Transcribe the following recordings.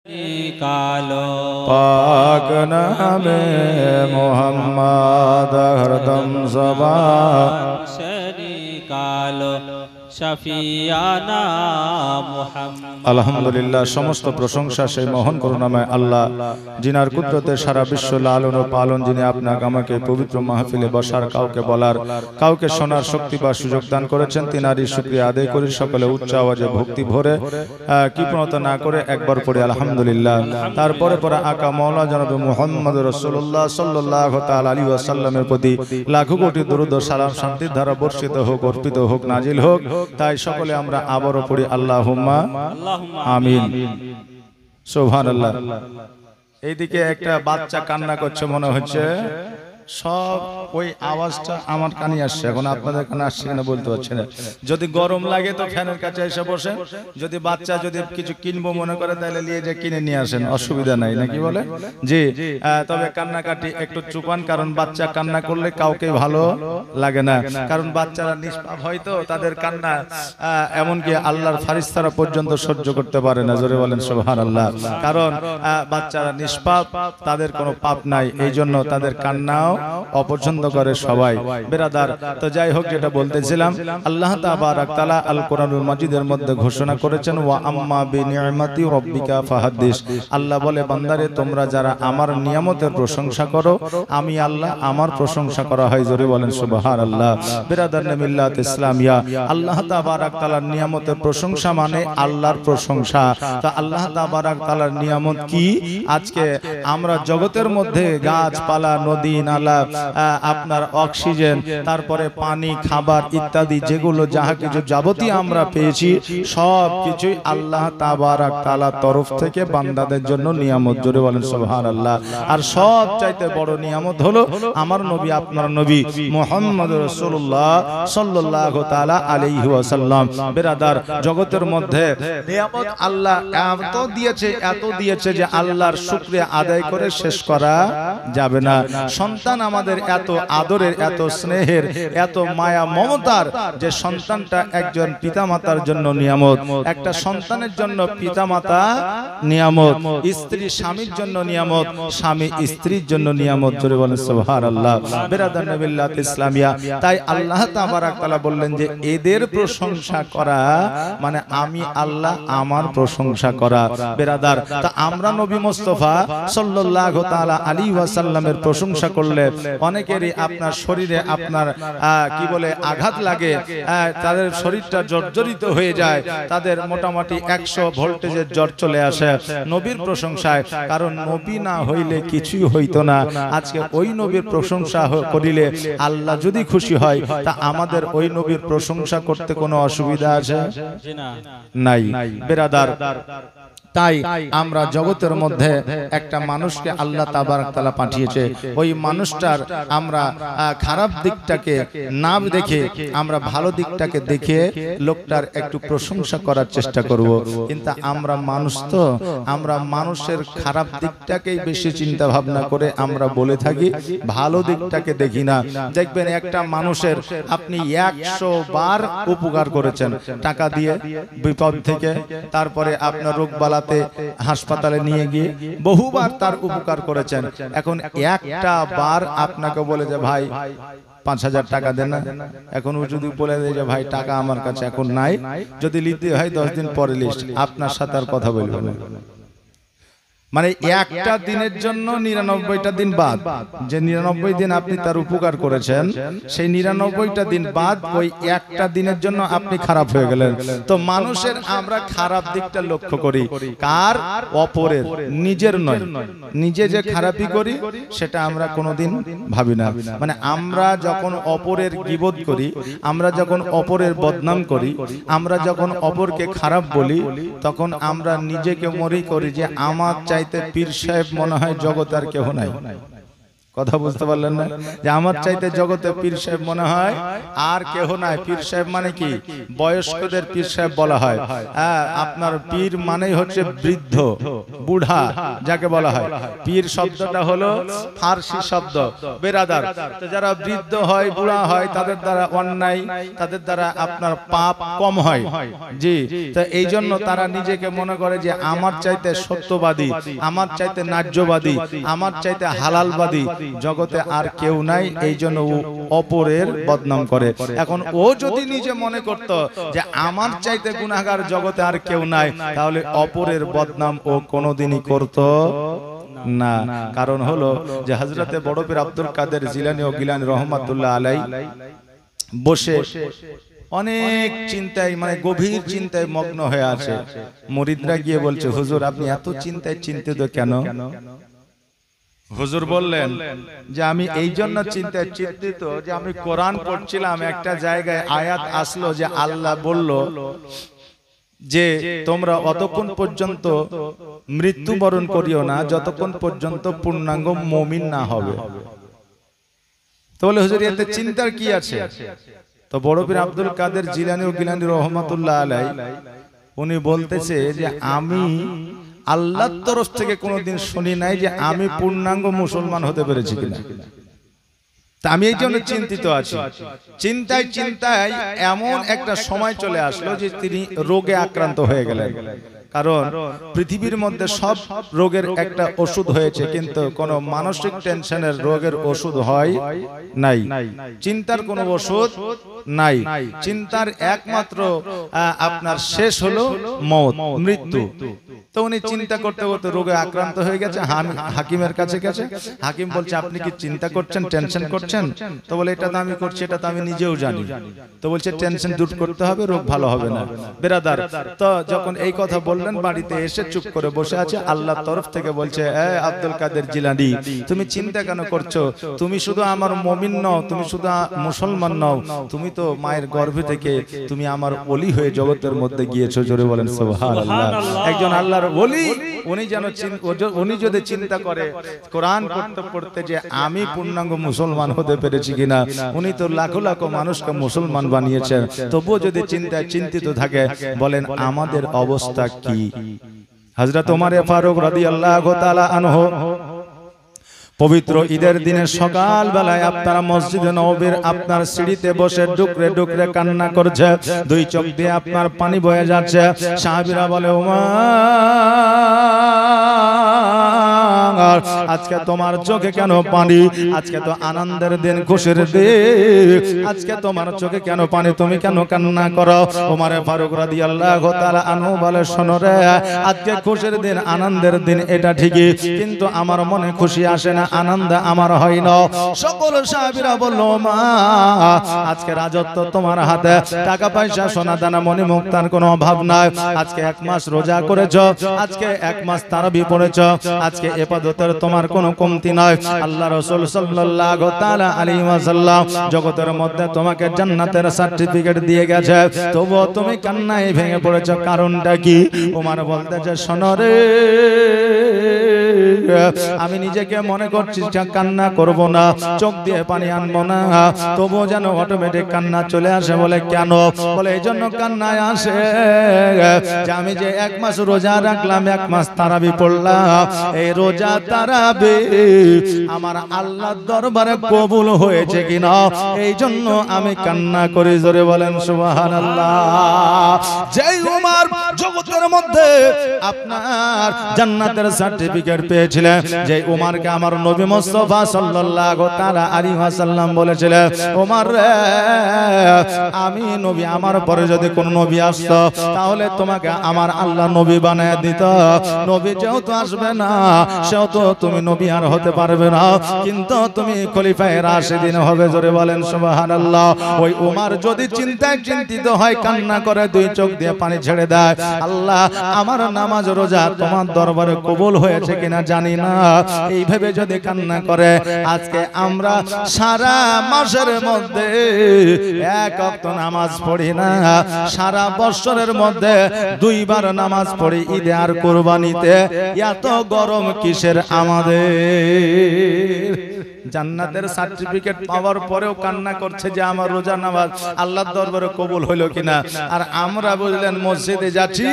कालो पाक नामे मोहम्मद हरदम सबा शरी कालो शफियाना मुहम्मद। আলহামদুলিল্লাহ, সমস্ত প্রশংসা সেই মহান করুণাময় আল্লাহ, যিনার কুদরতে সারা বিশ্ব লালন ও পালন, যিনি আপনাকে আমাকে পবিত্র মাহফিলে বসার, কাউকে বলার, কাউকে শোনার শক্তি বা সুযোগ দান করেছেন। তিনারই শুকরিয়া আদায় করি। সকলে উচ্চ আওয়াজে ভক্তি ভরে কৃপণতা না করে একবার পড়ে আলহামদুলিল্লাহ। তারপরে পরে আকা মাওলা জনাব মুহাম্মদ রাসূলুল্লাহ সাল্লাল্লাহু তাআলা আলাইহি ওয়াসাল্লামের প্রতি লাখো কোটি দরুদ ও সালাম শান্তির ধারা বর্ষিত হোক, অর্পিত হোক, নাজিল হোক। তাই সকলে আমরা আবারও পড়ি আল্লাহুম্মা আমিন। সুবহানাল্লাহ। এইদিকে একটা বাচ্চা কান্না করছে মনে হচ্ছে, সব ওই আওয়াজটা আমার কানে আসছে। এখন আপনাদের কানে আসছে কিনা বলতে পারছি না। যদি গরম লাগে তো ফ্যানের কাছে এসে বসে, যদি বাচ্চা যদি কিছু কিনবো মনে করে তাহলে নিয়ে যে কিনে নিয়ে আসেন, অসুবিধা নাই, নাকি বলে? জি, তবে কান্নাকাটি একটু চুপান, কারণ বাচ্চা কান্না করলে কাউকে ভালো লাগে না। কারণ বাচ্চারা নিষ্পাপ, হয়তো তাদের কান্না এমনকি আল্লাহর ফারিস্তারা পর্যন্ত সহ্য করতে পারে না। জোরে বলেন সুবহানাল্লাহ। কারণ বাচ্চারা নিষ্পাপ, তাদের কোনো পাপ নাই, এই জন্য তাদের কান্নাও অপছন্দ করে সবাই। বেরাদার, তো যাই হোক, যেটা বলতেছিলাম, আল্লাহ তাবারাক তাআলা আল কোরআনুল মাজিদের মধ্যে ঘোষণা করেছেন, ওয়া আম্মা বিনিআমাতি রাব্বিকা ফাহাদ্দিস। আল্লাহ বলে, বান্দারে, তোমরা যারা আমার নিয়ামতের প্রশংসা করো, আমি আল্লাহ আমার প্রশংসা করা হয়। জোরে বলেন সুবহানাল্লাহ। বেরাদার মিল্লাত ইসলামিয়া, আল্লাহ তাবারাক তাআলার নিয়ামতের প্রশংসা মানে আল্লাহর প্রশংসা। তা আল্লাহ তাবারাক তাআলার নিয়ামত কি? আজকে আমরা জগতের মধ্যে গাছপালা, নদী নালা, আপনার অক্সিজেন, তারপরে পানি, খাবার ইত্যাদি যেগুলো যাহা কিছু যাবতীয় আমরা পেয়েছি, সব কিছুই আল্লাহ তাবারাক তাআলার তরফ থেকে বান্দাদের জন্য নিয়ামত। জোরে বলেন সুবহানাল্লাহ। আর সব চাইতে বড় নিয়ামত হলো আমার নবী, আপনার নবী মুহাম্মদ রাসূলুল্লাহ সাল্লাল্লাহু তাআলা আলাইহি ওয়াসাল্লাম। বেরাদার, জগতের মধ্যে নিয়ামত আল্লাহ এত দিয়েছে যে আল্লাহর শুকরিয়া আদায় করে শেষ করা যাবে না। সন্তান আমাদের এত আদরের, এত স্নেহের, এত মায়া মমতার, যে সন্তানটা একজন পিতামাতার জন্য নিয়ামত। একটা সন্তানের জন্য পিতামাতা নিয়ামত, স্ত্রী স্বামীর জন্য নিয়ামত, স্বামী স্ত্রীর জন্য নিয়ামত। জোরে বলেন সুবহানাল্লাহ। বেরাদার মিল্লাত ইসলামিয়া, তাই আল্লাহ তাবারাক তাআলা বললেন যে এদের প্রশংসা করা মানে আমি আল্লাহ আমার প্রশংসা করা। বেরাদার, তা আমরা নবী মুস্তাফা সাল্লাল্লাহু তাআলা আলাইহি ওয়াসাল্লামের প্রশংসা করলে অনেকেরই আপনার শরীরে আপনার কি বলে আঘাত লাগে, তাদের শরীরটা জর্জরিত হয়ে যায়, তাদের মোটামুটি 100 ভোল্টেজের জ্বর চলে আসে নবীর প্রশংসায়। কারণ নবী না হইলে কিছুই হইতো না। আজকে ওই নবীর প্রশংসা করিলে আল্লাহ যদি খুশি হয়, তা আমাদের ওই নবীর প্রশংসা করতে কোনো অসুবিধা আছে? নাই। বেরাদার, তাই আমরা জগতের মধ্যে একটা মানুষকে আল্লাহ তাবারাক তাআলা পাঠিয়েছে। ওই মানুষটার আমরা খারাপ দিকটাকে না দেখে আমরা ভালো দিকটাকে দেখে লোকটার একটু প্রশংসা করার চেষ্টা করব। কিন্তু আমরা মানুষ, তো আমরা মানুষের খারাপ দিকটাকেই বেশি চিন্তা ভাবনা করে আমরা বলে থাকি, ভালো দিকটাকে দেখি না। দেখবেন একটা মানুষের আপনি 100 বার উপকার করেছেন, টাকা দিয়ে বিপদ থেকে, তারপরে আপনার রোগবালা হাসপাতালে নিয়ে গিয়ে বহুবার তার উপকার করেছেন। এখন একটা বার আপনাকে বলে যে ভাই 5000 টাকা দেন না, এখন ও যদি বলে দেয় যে ভাই টাকা আমার কাছে এখন নাই, যদি নিতে হয় 10 দিন পরে লিস্ট, আপনার সাথে আর কথা বলবো না। মানে একটা দিনের জন্য 99টা দিন বাদ, যে 99 দিন আপনি তার উপকার করেছেন, সেই 99টা দিন বাদ ওই একটা দিনের জন্য আপনি খারাপ হয়ে গেলেন। তো মানুষের আমরা খারাপ দিকটা লক্ষ্য করি, কার? অপরের, নিজের নয়। নিজে যে খারাপই করি সেটা আমরা কোনোদিন ভাবি না। মানে আমরা যখন অপরের গীবত করি, আমরা যখন অপরের বদনাম করি, আমরা যখন অপরকে খারাপ বলি, তখন আমরা নিজেকে মনে করি যে আমার চাইতে পীর সাহেব মনে হয় জগৎ আর কেউ নাই। কথা বুঝতে পারলেন না? যে আমার চাইতে জগতে পীর সাহেব মনে হয় আর কেহ নাই। পীর সাহেব মানে কি? বয়স্কদের পীর সাহেব বলা হয়। হ্যাঁ, আপনার পীর মানেই হচ্ছে বৃদ্ধ, বুড়া যাকে বলা হয়। পীর শব্দটা হলো ফার্সি শব্দ, বেরাদার। তো যারা বৃদ্ধ হয়, বুড়া হয়, তাদের দ্বারা অন্যায়, তাদের দ্বারা আপনার পাপ কম হয়। জি, তো এই জন্য তারা নিজেকে মনে করে যে আমার চাইতে সত্যবাদী, আমার চাইতে ন্যায্যবাদী, আমার চাইতে হালালবাদী জগতে আর কেউ নাই। এই জন্য ও অপরের বদনাম করে। এখন ও যদি নিজে মনে করত যে আমার চাইতে গুনাহগার জগতে আর কেউ নাই, তাহলে অপরের বদনাম ও কোনোদিনই করত না। কারণ হলো যে হযরতে বড় পীর আব্দুল কাদের জিলানী ও গিলানী রহমাতুল্লাহ আলাই বসে অনেক চিন্তায়, মানে গভীর চিন্তায় মগ্ন হয়ে আছে। মুরিদরা গিয়ে বলছে, হুজুর আপনি এত চিন্তায় চিন্তিত কেন? হুজুর বললেন যে আমি এই জন্য চিন্তায় চিন্তিত যে আমি কোরআন পড়ছিলাম, একটা জায়গায় আয়াত আসলো যে আল্লাহ বলল যে তোমরা অতক্ষণ পর্যন্ত মৃত্যুবরণ করিও না যতক্ষণ পর্যন্ত পূর্ণাঙ্গ মুমিন না হবে। তো বলে হুজুর এতে চিন্তার কি আছে? তো বড় পীর আব্দুল কাদের জিলানী ও গিলানী রহমাতুল্লাহ আলাই উনি বলতেছে যে আমি আল্লাহর তরফ থেকে কোনোদিন শুনি নাই যে আমি পূর্ণাঙ্গ মুসলমান হতে পেরেছি কিনা। তা আমি এই জন্য চিন্তিত আছি। চিন্তায় চিন্তায় এমন একটা সময় চলে আসলো যে তিনি রোগে আক্রান্ত হয়ে গেলেন। কারণ পৃথিবীর মধ্যে সব রোগের একটা ওষুধ হয়েছে, কিন্তু কোন মানসিক টেনশনের রোগের ওষুধ হয় নাই। চিন্তার কোনো ওষুধ নাই। চিন্তার একমাত্র আপনার শেষ হলো মওত, মৃত্যু। তো উনি চিন্তা করতে করতে রোগে আক্রান্ত হয়ে গেছে। হাকিমের কাছে গেছে। হাকিম বলছে আপনি কি চিন্তা করছেন, টেনশন করছেন? তো বলে এটা তো আমি করছি, এটা তো আমি নিজেও জানি। তো বলছে টেনশন দূর করতে হবে, রোগ ভালো হবে না। বেরাদার, তো যখন এই কথা বললেন বাড়িতে এসে চুপ করে বসে আছে। আল্লাহর তরফ থেকে বলছে, এ আব্দুল কাদের জিলানী, তুমি চিন্তা কেন করছো? তুমি শুধু আমার মুমিন নও, তুমি শুধু মুসলমান নও, তুমি তো মায়ের গর্ভে থেকে তুমি আমার ওলি হয়ে জগতের মধ্যে গিয়েছো। জোরে বলেন সুবহানাল্লাহ। একজন আল্লাহর ওলি, উনি যদি চিন্তা করে কোরআন পড়তে পড়তে যে আমি পূর্ণাঙ্গ মুসলমান হতে পেরেছি কিনা, উনি তো লাখো লাখো মানুষকে মুসলমান বানিয়েছেন, তবুও যদি চিন্তায় চিন্তিত থাকে, বলেন আমাদের অবস্থা কি? হযরত ওমর ফারুক রাদিয়াল্লাহু তাআলা আনহু পবিত্র ঈদের দিনে সকাল বেলায় আপনারা মসজিদে নববীর আপনার সিঁড়িতে বসে ডুকরে ডুকরে কান্না করছে, দুই চোখ দিয়ে আপনার পানি বয়ে যাচ্ছে। সাহাবীরা বলে, ওমর আজকে তোমার চোখে কেন পানি? আজকে তো আনন্দের দিন, খুশির দিন, আজকে তোমার চোখে কেন পানি? তুমি কেন কান্না করো? ওমর ফারুক রাদিয়াল্লাহু তাআলা আনহু বলে, শোনো রে, আজকে খুশির দিন, আনন্দের দিন, এটা ঠিকই, কিন্তু আমার মনে খুশি আসে না, আনন্দ আমার হয় না। সকল সাহাবীরা বলল, মা আজকে রাজত্ব তোমার হাতে, টাকা পয়সা সোনা দানা মণি মুক্তার কোনো অভাব নাই। আজকে এক মাস রোজা করেছো, আজকে এক মাস তারাবি পড়েছো, আজকে ইবাদতের তোমার কোনো কমতি নাই। আল্লাহ রাসূল সাল্লাল্লাহু তাআলা আলাইহি ওয়াসাল্লাম জগতের মধ্যে তোমাকে জান্নাতের সার্টিফিকেট দিয়ে গেছে, তবুও তুমি কান্নায় ভেঙে পড়েছো, কারণটা কি? ওমর বলতেছে, শোনো রে, আমি নিজেকে মনে করছি কান্না করব না, চোখ দিয়ে পানি আনবো না, তবুও যেন অটোমেটিক কান্না চলে আসে। বলে কেন? বলে এই জন্য কান্নায় আসে যে আমি যে এক মাস রোজা রাখলাম, এক মাস তারাবি পড়লাম, এই রোজা তারাবি আমার আল্লাহর দরবারে কবুল হয়েছে কিনা, এই জন্য আমি কান্না করি। জোরে বলেন সুবহানাল্লাহ। যেই ওমর জগতের মধ্যে আপনার জান্নাতের সার্টিফিকেট পেয়েছিলেন, যে ওমরকে আমার নবী মুস্তাফা সাল্লাল্লাহু তাআলা আলাইহি ওয়াসাল্লাম বলেছিলেন, ওমর রে, আমি নবী, আমার পরে যদি কোন নবী আসতো তাহলে তোমাকে আমার আল্লাহ নবী বানায় দিত। নবী যেহেতু আসবে না, সেহেতু তুমি নবী আর হতে পারবে না, কিন্তু তুমি খলিফায়ে রাশিদিন হবে। জোরে বলেন সুবহানাল্লাহ। ওই ওমর যদি চিন্তায় চিন্তিত হয়, কান্না করে, দুই চোখ দিয়ে পানি ছেড়ে দেয়, আল্লাহ আমার নামাজ রোজা তোমার দরবারে কবুল হয়েছে কিনা জানি না, এইভাবে যদি কান্না করে, আজকে আমরা সারা মাসের মধ্যে এক ওয়াক্ত নামাজ পড়ি না, সারা বছরের মধ্যে দুইবার নামাজ পড়ি, ঈদে আর কুরবানিতে, এত গরম কিসের আমাদের? জান্নাতের সার্টিফিকেট পাওয়ার পরেও কান্না করছে যে আমার রোজা নামাজ আল্লাহর দরবারে কবুল হইলো কিনা। আর আমরা বুঝলেন মসজিদে যাচ্ছি,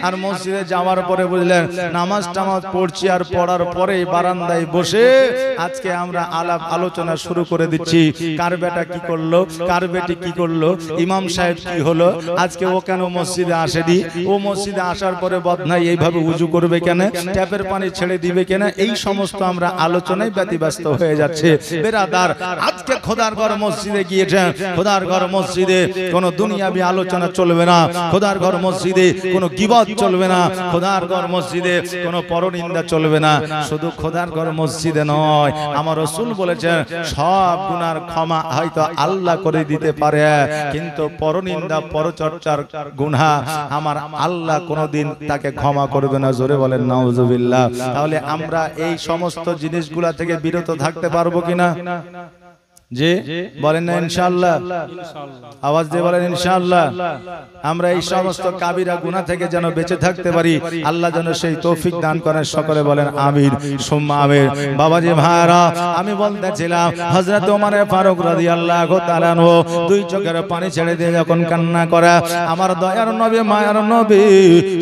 আর মসজিদে যাওয়ার পরে বুঝলেন নামাজ টামাজ পড়ছি, আর পড়ার পরে বারান্দায় বসে আজকে আমরা আলাপ আলোচনা শুরু করে দিচ্ছি। কার বেটা কি করলো, কার বেটি কি করলো, ইমাম সাহেব কি হলো, আজকে ও কেন মসজিদে আসেনি, ও মসজিদে আসার পরে বদনাই এইভাবে উজু করবে কেন, ট্যাপের পানি ছেড়ে দিবে কেন, এই সমস্ত আমরা আলোচনায় ব্যতিব্যস্ত হয়ে যাচ্ছে। বেরাদার, আজকে খোদার ঘর মসজিদে গিয়েছেন, খোদার ঘর মসজিদে কোনো দুনিয়াবি আলোচনা চলবে না, খোদার ঘর মসজিদে কোনো গীবত চলবে না, খোদার ঘর মসজিদে কোনো পরনিন্দা চলবে না। শুধু খোদার ঘর মসজিদে নয়, আমার রাসূল বলেছেন সব গুনার ক্ষমা হয়তো আল্লাহ করে দিতে পারে, কিন্তু পরনিন্দা পরচর্চার গুনাহ আমার আল্লাহ কোনোদিন তাকে ক্ষমা করবে না। জোরে বলেন নাউজুবিল্লাহ। তাহলে আমরা এই সমস্ত জিনিসগুলা থেকে বিরত থাকতে পারবো কিনা? যে বলেন না ইনশাআল্লাহ, আওয়াজ দিয়ে বলেন ইনশাআল্লাহ। আমরা এই সমস্ত কাবিরা গুনাহ থেকে যেন বেঁচে থাকতে পারি, আল্লাহ যেন সেই তৌফিক দান করেন। সকলে বলেন আমিন সুম্মা আমিন। বাবাজি ভাইরা, আমি বলতেছিলাম হযরত ওমর ফারুক রাদিয়াল্লাহু তাআলা আনহু দুই চোখের পানি ছেড়ে দিয়ে যখন কান্না করে, আমার দয়ার নবী মায়ার নবী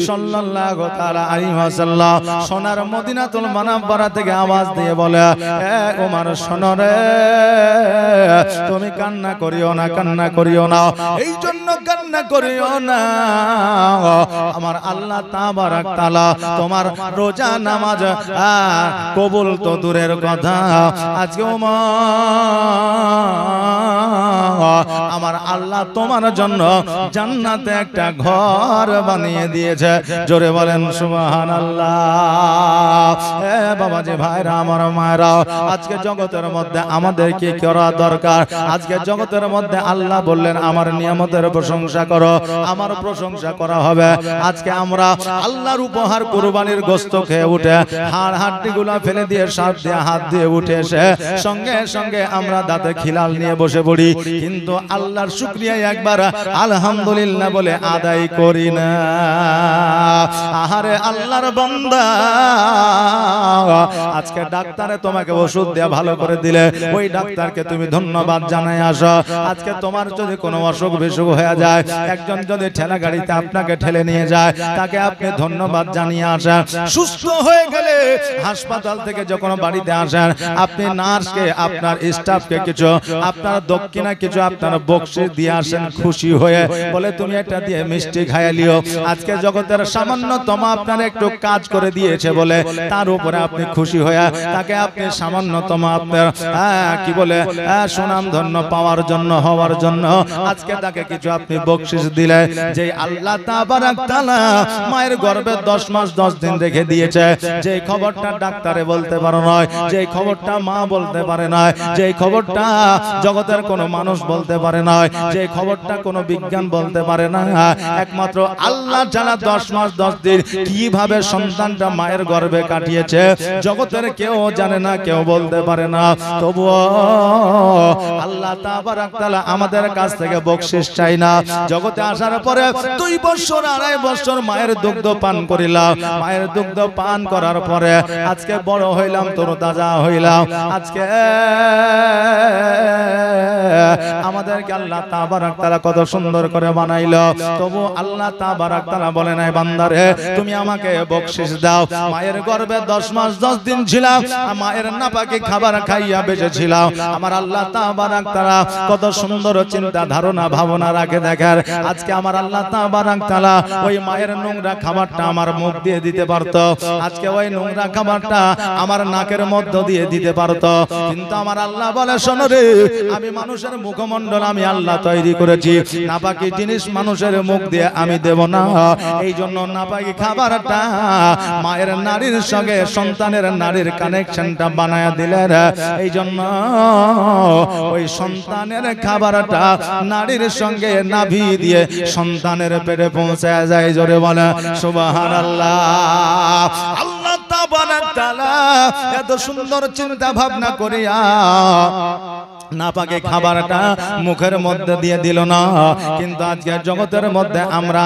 সাল্লাল্লাহু তাআলা আলাইহি ওয়াসাল্লাম সোনার মদিনাতুল মুনাওয়ারা থেকে আওয়াজ দিয়ে বলে, এ ওমর শোনো রে, তুমি কান্না করিও না, কান্না করিও না, এই জন্য কান্না করিও না, আমার আল্লাহ তাবারক তাআলা তোমার রোজা নামাজ কবুল তো দূরের কথা, আজকে আমার আল্লাহ তোমার জন্য জান্নাতে একটা ঘর বানিয়ে দিয়েছে। জোরে বলেন সুবহানাল্লাহ। এ বাবাজি ভাইরা, আমার মায়েরা, আজকে জগতের মধ্যে আমাদের কি করা দরকার? আজকে জগতের মধ্যে আল্লাহ বললেন আমার নিয়ামতের প্রশংসা করো, আমার প্রশংসা করা হবে। আজকে আমরা আল্লাহর উপহার কুরবানির গোশত খেয়ে উঠে হাড় হাড্ডিগুলা ফেলে দিয়ে সাপ দিয়ে হাত দিয়ে উঠে এসে সঙ্গে সঙ্গে আমরা দাঁতে খিলাল নিয়ে বসে পড়ি, কিন্তু আল্লাহর শুকরিয়া একবার আলহামদুলিল্লাহ বলে আদায় করি না। আহারে আল্লাহর বান্দা, আজকে ডাক্তারে তোমাকে ওষুধ দিয়ে ভালো করে দিলে, ওই ডাক্তারকে তুমি ধন্যবাদ জানাই আসো। আজকে তোমার যদি কোনো অসুখ বিসুখ হয়ে যায়, একজন যদি ঠেলা গাড়িতে আপনাকে ঠেলে নিয়ে যায়, তাকে আপনি ধন্যবাদ জানিয়ে আসেন। সুস্থ হয়ে গেলে হাসপাতাল থেকে যখন বাড়িতে আসেন, আপনি নার্সকে, আপনার স্টাফকে কিছু, আপনার দক্ষিণা কিছু আপনার বকশিশ দিয়ে আসেন খুশি হয়ে, বলে তুমি এটা দিয়ে মিষ্টি খাইয়ে লিও। আজকে জগতের সামান্যতম আপনার একটু কাজ করে দিয়েছে বলে তার উপরে আপনি খুশি হয়ে তাকে আপনি সামান্যতম আপনার কি বলে সুনাম ধন্য পাওয়ার জন্য, হওয়ার জন্য আজকে তাকে কিছু আপনি বকশিশ দিলে। যে আল্লাহ তাবারক তাআলা মায়ের গর্ভে 10 মাস 10 দিন রেখে দিয়েছে, যে খবরটা ডাক্তারে বলতে পারে না, যে খবরটা মা বলতে পারে না, যে খবরটা জগতের কোনো মানুষ বলতে পারে না, যে খবরটা কোনো বিজ্ঞান বলতে পারে না, একমাত্র আল্লাহ জানা 10 মাস 10 দিন কিভাবে সন্তানটা মায়ের গর্ভে কাটিয়েছে জগতের কেউ জানে না, কেউ বলতে পারে না। তবুও আল্লাহ তাবারক তাআলা আমাদের কাছ থেকে বকশিশ চাই না। জগতে আসার পরে 2 বছর 2.5 বছর মায়ের দুগ্ধ পান করিলাম, মায়ের দুগ্ধ পান করার পরে আজকে বড় হইলাম, তরতাজা হইলাম। আজকে আমাদেরকে আল্লাহ তাবারক তাআলা কত সুন্দর করে বানাইলো, তবু আল্লাহ তাবারক তাআলা বলে নাই বান্দারে তুমি আমাকে বকশিশ দাও। মায়ের গর্ভে 10 মাস 10 দিন ছিলাম, মায়ের নাপাকি খাবার খাইয়া বেঁচে ছিলাম। আমার আল্লাহ তাবারক তাআলা কত সুন্দর চিন্তা ধারণা ভাবনা রাখে দেখেন। আজকে আমার আল্লাহ তাবারক তাআলা ওই মায়ের নোংরা খাবারটা আমার মুখ দিয়ে দিতে পারতো, আজকে ওই নোংরা খাবারটা আমার নাকের মধ্য দিয়ে দিতে পারতো, কিন্তু আমার আল্লাহ বলে শোনো রে, আমি মানুষের মুখমণ্ডল আমি আল্লাহ তৈরি করেছি, নাপাকি জিনিস মানুষের মুখ দিয়ে আমি দেব না। এই জন্য নাপাকি খাবারটা মায়ের নারীর সঙ্গে সন্তানের নারীর কানেকশনটা বানায়া দিলেন। এই জন্য ওই সন্তানের খাবারটা নারীর সঙ্গে নাভি দিয়ে সন্তানের পেটে পৌঁছে যায়। জোরে বলে সুবহানাল্লাহ। আল্লাহ তাবারক তাআলা এত সুন্দর চিন্তা ভাবনা করিয়া নাপাকে খাবারটা মুখের মধ্যে দিয়ে দিল না। কিন্তু আজকে জগতের মধ্যে আমরা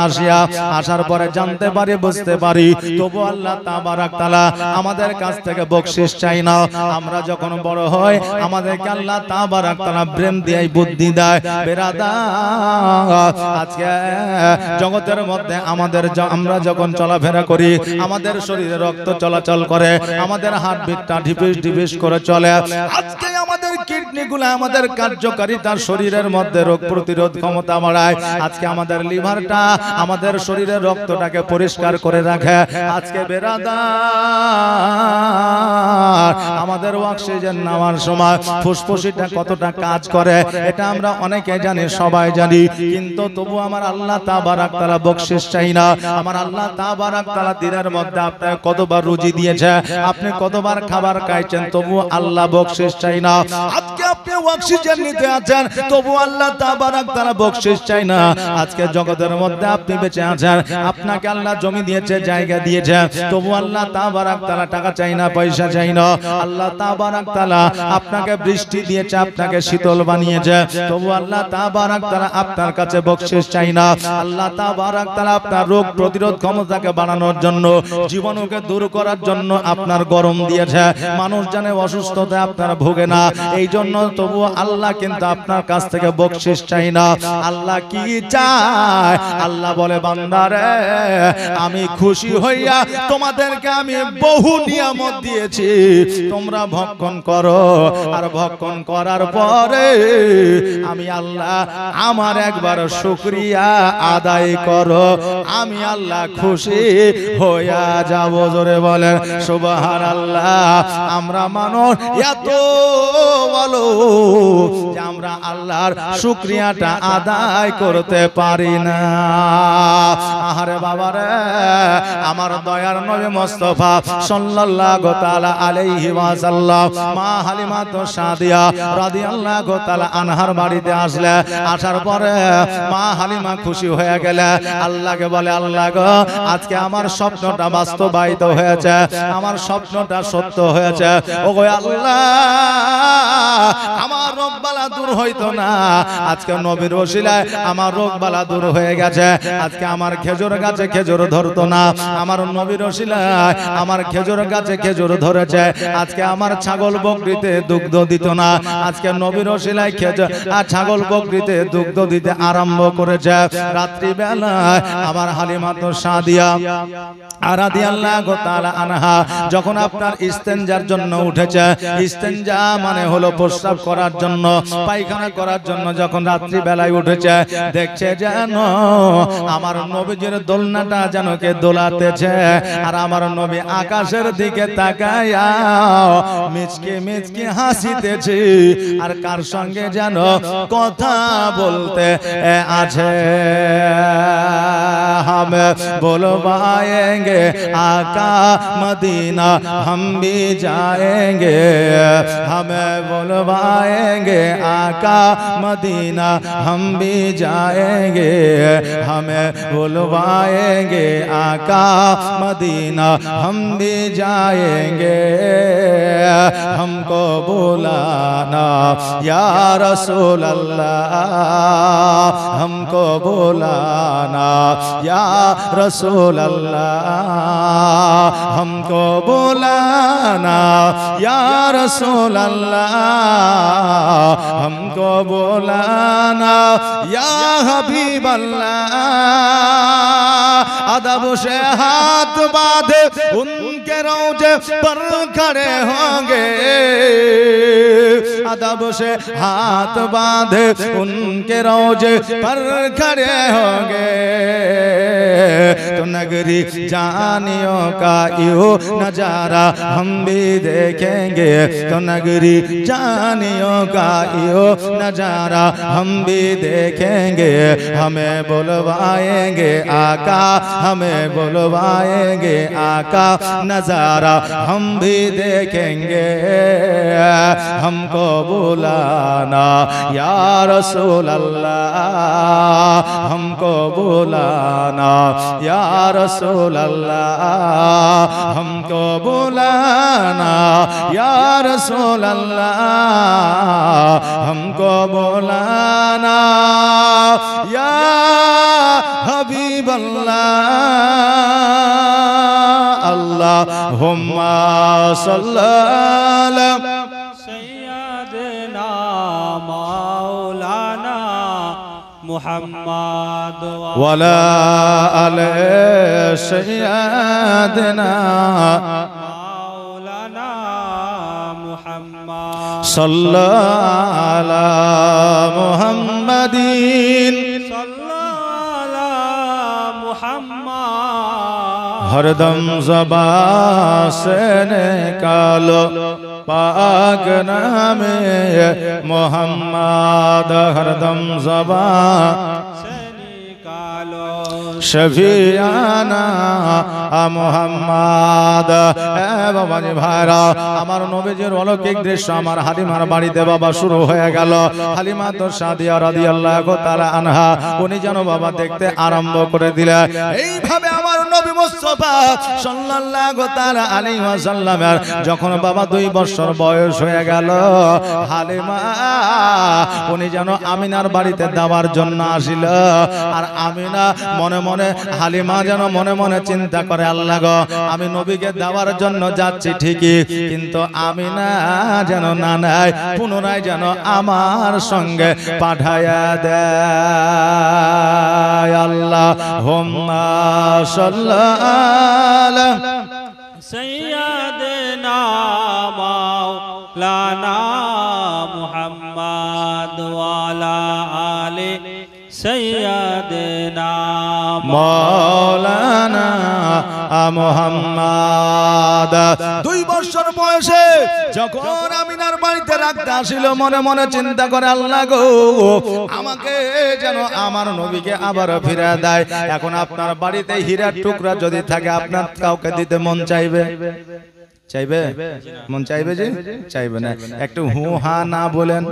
আসার পরে জানতে পারি, বুঝতে পারি, তবু আল্লাহ তাবারাক তাআলা আমাদের কাছ থেকে বকশিশ চাই না। আমরা যখন বড় হই আমাদেরকে আল্লাহ তাবারাক তাআলা ব্রেন দিয়ে বুদ্ধি দেয়। বেরাদার, আজকে জগতের মধ্যে আমরা যখন চলাফেরা করি, আমাদের শরীরে রক্ত চলাচল করে, আমাদের হার্টবিটটা ঢিপিস ঢিপিস করে চলে। আজকে আমাদের কিডনিগুলো আমাদের কার্যকারিতার শরীরের মধ্যে রোগ প্রতিরোধ ক্ষমতা বাড়ায়। আজকে আমাদের লিভারটা আমাদের শরীরের রক্তটাকে পরিষ্কার করে রাখে। আজকে বেরাদার, আমাদের অক্সিজেন নেওয়ার সময় ফুসফুসিটা কতটা কাজ করে এটা আমরা অনেকে জানি, সবাই জানি। কিন্তু তবু আমার আল্লাহ তাবারাক তাআলা বকশিশ চাই না। আমার আল্লাহ তাবারাক তাআলা দিনের মধ্যে আপনাকে কতবার রুজি দিয়েছে, আপনি কতবার খাবার খাইছেন, তবু আল্লাহ বকশিশ চাই না। আজকে আপনি অক্সিজেন নিতে আছেন, তবু আল্লাহ তাবারাক তাআলা বকশিশ চাই না। আজকে জগতের মধ্যে আপনি বেঁচে আছেন, আপনাকে আল্লাহ জমি দিয়েছে, জায়গা দিয়েছে, তবু আল্লাহ তাবারাক তাআলা টাকা চাই না, পয়সা চাই না। আল্লাহ তাবারাক তাআলা আপনাকে বৃষ্টি দিয়েছে, আপনাকে শীতল বানিয়েছে, তবু আল্লাহ তাবারাক তাআলা আপনার কাছে বকশিশ চাই না। আল্লাহ তাবারাক তাআলা আপনার রোগ প্রতিরোধ ক্ষমতাকে বাড়ানোর জন্য, জীবাণুকে দূর করার জন্য আপনার গরম দিয়েছে। মানুষ জানে অসুস্থতায় আপনার ভোগে না, এই জন্য তবু আল্লাহ কিন্তু আপনার কাছ থেকে বকশিশ চাই না। আল্লাহ কি চায়? আল্লাহ বলে, বান্দারে আমি খুশি হইয়া তোমাদেরকে আমি বহু নিয়ামত দিয়েছি, তোমরা ভক্ষণ করো, আর ভক্ষণ করার পরে আমি আল্লাহ আমার একবার শুকরিয়া আদায় করো, আমি আল্লাহ খুশি হইয়া যাব। জোরে বলেন সুবহানাল্লাহ। আমরা মানুষ এত ভালো যে আমরা আল্লাহর শুকরিয়াটা আদায় করতে পারি না। আহারে বাবারে, আমার দয়ার নবী মুস্তাফা সাল্লাল্লাহু তাআলা আলাইহি ওয়াসাল্লাম মা হালিমা সাদিয়া রাদিয়াল্লাহু তাআলা আনহার বাড়িতে আসলে, আসার পরে মা হালিমা খুশি হয়ে গেলে, আল্লাহকে বলে, আল্লাহ গো, আজকে আমার স্বপ্নটা বাস্তবায়িত হয়েছে, আমার স্বপ্নটা সত্য হয়েছে। ওগো আল্লাহ, আমার রোগ বালা দূর হইতো না, আজকে নবীর ওসিলায় আমার রোগ বালা দূর হয়ে গেছে। আজকে আমার খেজুর গাছে খেজুর ধরতো না, আমার নবীর ওসিলায় আমার খেজুর গাছে খেজুর ধরেছে। আজকে আমার ছাগল বকরিতে দুগ্ধ দিত না, আজকে নবীর ওসিলায় খেজুর আর ছাগল বকরিতে দুগ্ধ দিতে আরম্ভ করেছে। রাত্রি বেলায় আমার হালিমা সাদিয়া রাদিয়াল্লাহু তাআলা আনহা যখন আপনার ইস্তেনজার জন্য উঠেছে, ইস্তেনজা মানে হলো প্রস্রাব করার জন্য, পায়খানা করার জন্য, যখন রাত্রি বেলায় উঠেছে, দেখছে যেন আমার নবীজির দোলনাটা যেন কে দোলাতেছে, আর আমার নবী আকাশের দিকে তাকায়া মিচকে মিচকে হাসিতেছে, আর কার সঙ্গে যেন কথা বলতে আছে। हम बुलवाएंगे आका मदीना, हम भी जाएंगे, हमें बुलवाएंगे आका मदीना, हम भी जाएंगे, हमें बुलवाएंगे आका मदीना, हम भी जाएंगे, हमको बुलाना या रसूल अल्लाह, हमको बुलाना या रसूल अल्लाह, हमको बुलाना या रसूल अल्लाह, हमको बुलाना या हबीब अल्लाह। अदब से हाथ बांधे उनके रोजे पर खड़े होंगे, अदब से हाथ बांधे उनके रोजे पर खड़े होंगे, तो नगरी जानियों का यो नजारा हम भी देखेंगे, तो नगरी जानियों का यो नजारा हम भी देखेंगे, हमें बुलवाएंगे आका, हमें बुलवाएंगे आका, नजारा हम भी देखेंगे, हमको बुलाना या रसूल अल्लाह हमको बुलाना या रसूल अल्लाह हमको बुलाना या रसूल अल्लाह हमको बुलाना या हबीब अल्लाह अल्लाहुम्मा सल्ली सय्यदना मौलाना मुहम्मद वला आले सय्यदना मौलाना मुहम्मद सल्लल्लाहु अला मुहम्मदीन हरदम ज़बान से निकालो पाक नामे मोहम्मद हरदम ज़बान से निकालो शफियाना मोहम्मद। বাবাজি ভাইরা আমার নবীজির অলৌকিক দৃশ্য আমার হালিমার বাড়িতে বাবা শুরু হয়ে গেল। হালিমা তো সাদিয়া রাদিয়াল্লাহু তাআলা আনহা উনি যেন বাবা দেখতে আরম্ভ করে দিলেন। এইভাবে আমার নবী মুস্তাফা সাল্লাল্লাহু তাআলা আলাইহি ওয়াসাল্লামের যখন বাবা 2 বছর বয়স হয়ে গেল, হালিমা উনি যেন আমিনার বাড়িতে যাওয়ার জন্য আসিল। আর আমিনা মনে মনে হালিমা যেন মনে মনে চিন্তা করে, আল্লাহ গো আমি নবীকে দেওয়ার জন্য যাচ্ছি ঠিকই, কিন্তু আমিনা যেন না নাই পুনরায় যেন আমার সঙ্গে পাঠায়া দেয়। আল্লাহুম্মা সাল্লি सय्यदना मौलाना मुहम्मद वाला आले सय्यदना मौलाना মুহাম্মদ। 2 বছর বয়সে যখন আমিনার বাড়িতে রাখতে আসিল, মনে মনে চিন্তা করে, আল্লাহ গো আমাকে যেন আমার নবীকে আবার ফিরে দেয়। এখন আপনার বাড়িতে হীরার টুকরা যদি থাকে, আপনার কাউকে দিতে মন চাইবে? চাইবে? মন চাইবে? যে চাইবে না। একটু হু হা না বলেন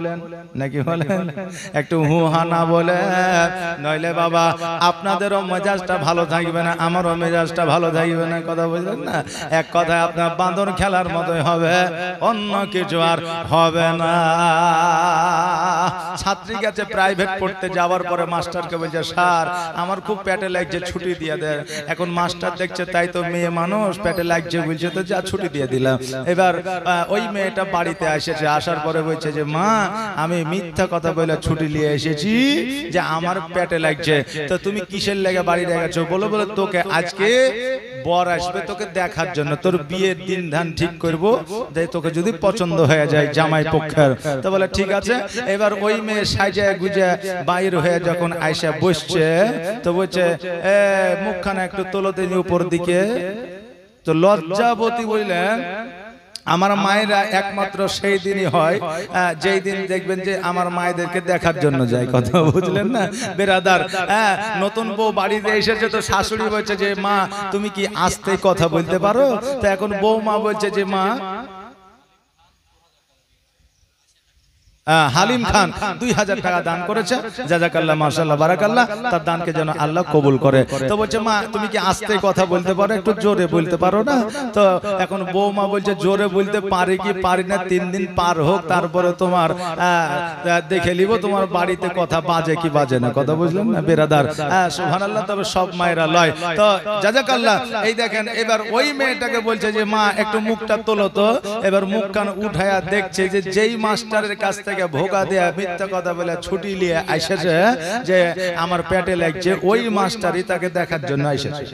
নাকি বলেন? একটু হু হা না বলে, নইলে বাবা আপনাদেরও মেজাজটা ভালো থাকবে না, আমারও মেজাজটা ভালো থাকবে না। কথা বুঝলেন না? এক কথায় আপনার বাঁদর খেলার মতোই হবে, অন্য কিছু আর হবে না। ছাত্রী গেছে প্রাইভেট পড়তে, যাওয়ার পরে মাস্টারকে বলছে, স্যার আমার খুব পেটে লাগছে, ছুটি দিয়ে দেন। এখন মাস্টার দেখছে তাই তো মেয়ে মানুষ, পেটে লাগছে বলছে, তো যা ছুটি দিয়ে দিলাম। এবার ওই মেয়েটা বাড়িতে এসেছে, আসার পরে বলছে যে মা আমি মিথ্যা কথা বলে ছুটি নিয়ে এসেছি যে আমার পেটে লাগছে। তো তুমি কিসের লেগে বাড়ি রেখেছো? বলো বলে তোকে আজকে বর আসবে তোকে দেখার জন্য, তোর বিয়ের দিন ধান ঠিক করব, যে তোকে যদি পছন্দ হয়ে যায় জামাই পক্ষের। তো বলে ঠিক আছে। এবার ওই মেয়ে সাজে গুজে বাইর হয়ে যখন আয়সা বসছে, তো বলছে মুখখানা একটু তোলতে উপর দিকে। তো লজ্জাবতী বললেন, আমার মায়েরা একমাত্র সেই দিনই হয় যেই দিন দেখবেন যে আমার মায়েদেরকে দেখার জন্য যায়। কথা বুঝলেন না বেরাদার? নতুন বউ বাড়িতে এসেছে, তো শাশুড়ি বলছে যে মা তুমি কি আস্তে কথা বলতে পারো? তো এখন বউ মা বলছে যে মা হালিম খান 2000 টাকা দান করেছে, জাযাকাল্লাহ মাশাআল্লাহ বারাকাল্লাহ, তার দানকে যেন আল্লাহ কবুল করে। তো বলছে মা তুমি কি আস্তে কথা বলতে পারো, একটু জোরে বলতে পারো না? তো এখন বৌমা বলছে জোরে বলতে পারি কি পারি না, 3 দিন পার হোক, তারপরে তোমার দেখে নিব তোমার বাড়িতে কথা বাজে কি বাজে না। কথা বুঝলেন না বেরাদার? সুবহানাল্লাহ। তবে সব মায়েরা লয়। তো জাযাকাল্লাহ। এই দেখেন এবার ওই মেয়েটাকে বলছে যে মা একটু মুখটা তোলো তো। এবার মুখখান উঠায়া দেখছে যে যেই মাস্টারের কাছ থেকে ভোগা দেয়া মিথ্যা কথা বলে ছুটি নিয়ে এসেছে যে আমার পেটে লাগছে, ওই মাস্টারই তাকে দেখার জন্য এসেছে।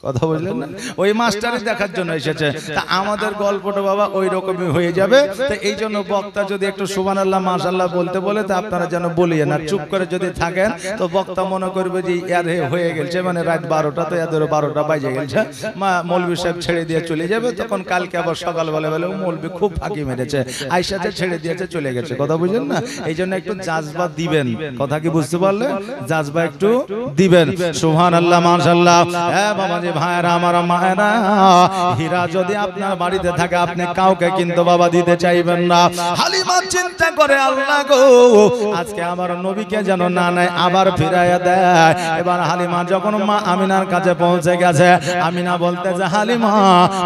কথা বুঝলেন না? ওই মাস্টারই দেখার জন্য এসেছে। তা আমাদের গল্পটা বাবা ওই রকমই হয়ে যাবে। তো এই জন্য বক্তা যদি একটু সুবহানাল্লাহ মাশাআল্লাহ বলতে বলে, তো আপনারা যেন বলিয়ে না, চুপ করে যদি থাকেন তো বক্তা মনে করবে যে ইয়ার হয়ে গেছে, মানে রাত 12টা, তো এদের 12টা বাজে গেছে, মৌলভী সাহেব ছেড়ে দিয়ে চলে যাবে। তখন কালকে আবার সকালবেলা বলে মৌলভী খুব ফাঁকি মেরেছে, আয়সাতে ছেড়ে দিয়েছে চলে গেছে। কথা বুঝলেন না? এই জন্য একটু জাজবা দিবেন। কথা কি বুঝতে পারলেন? জাজবা একটু দিবেন। সুবহানাল্লাহ মাশাআল্লাহ। হ্যাঁ বাবা ভাইরা আমার মায়েরা, হীরা যদি আপনার বাড়িতে থাকে আপনি কাউকে কিন্তু বাবা দিতে চাইবেন না। হালিমা চিন্তা করে আল্লাহ গো আজকে আমার নবীকে যেন না নেয় আবার ফিরাইয়া দেয়। এবার হালিমা যখন মা আমিনার কাছে পৌঁছে গেছে, আমিনা বলতেছে হালিমা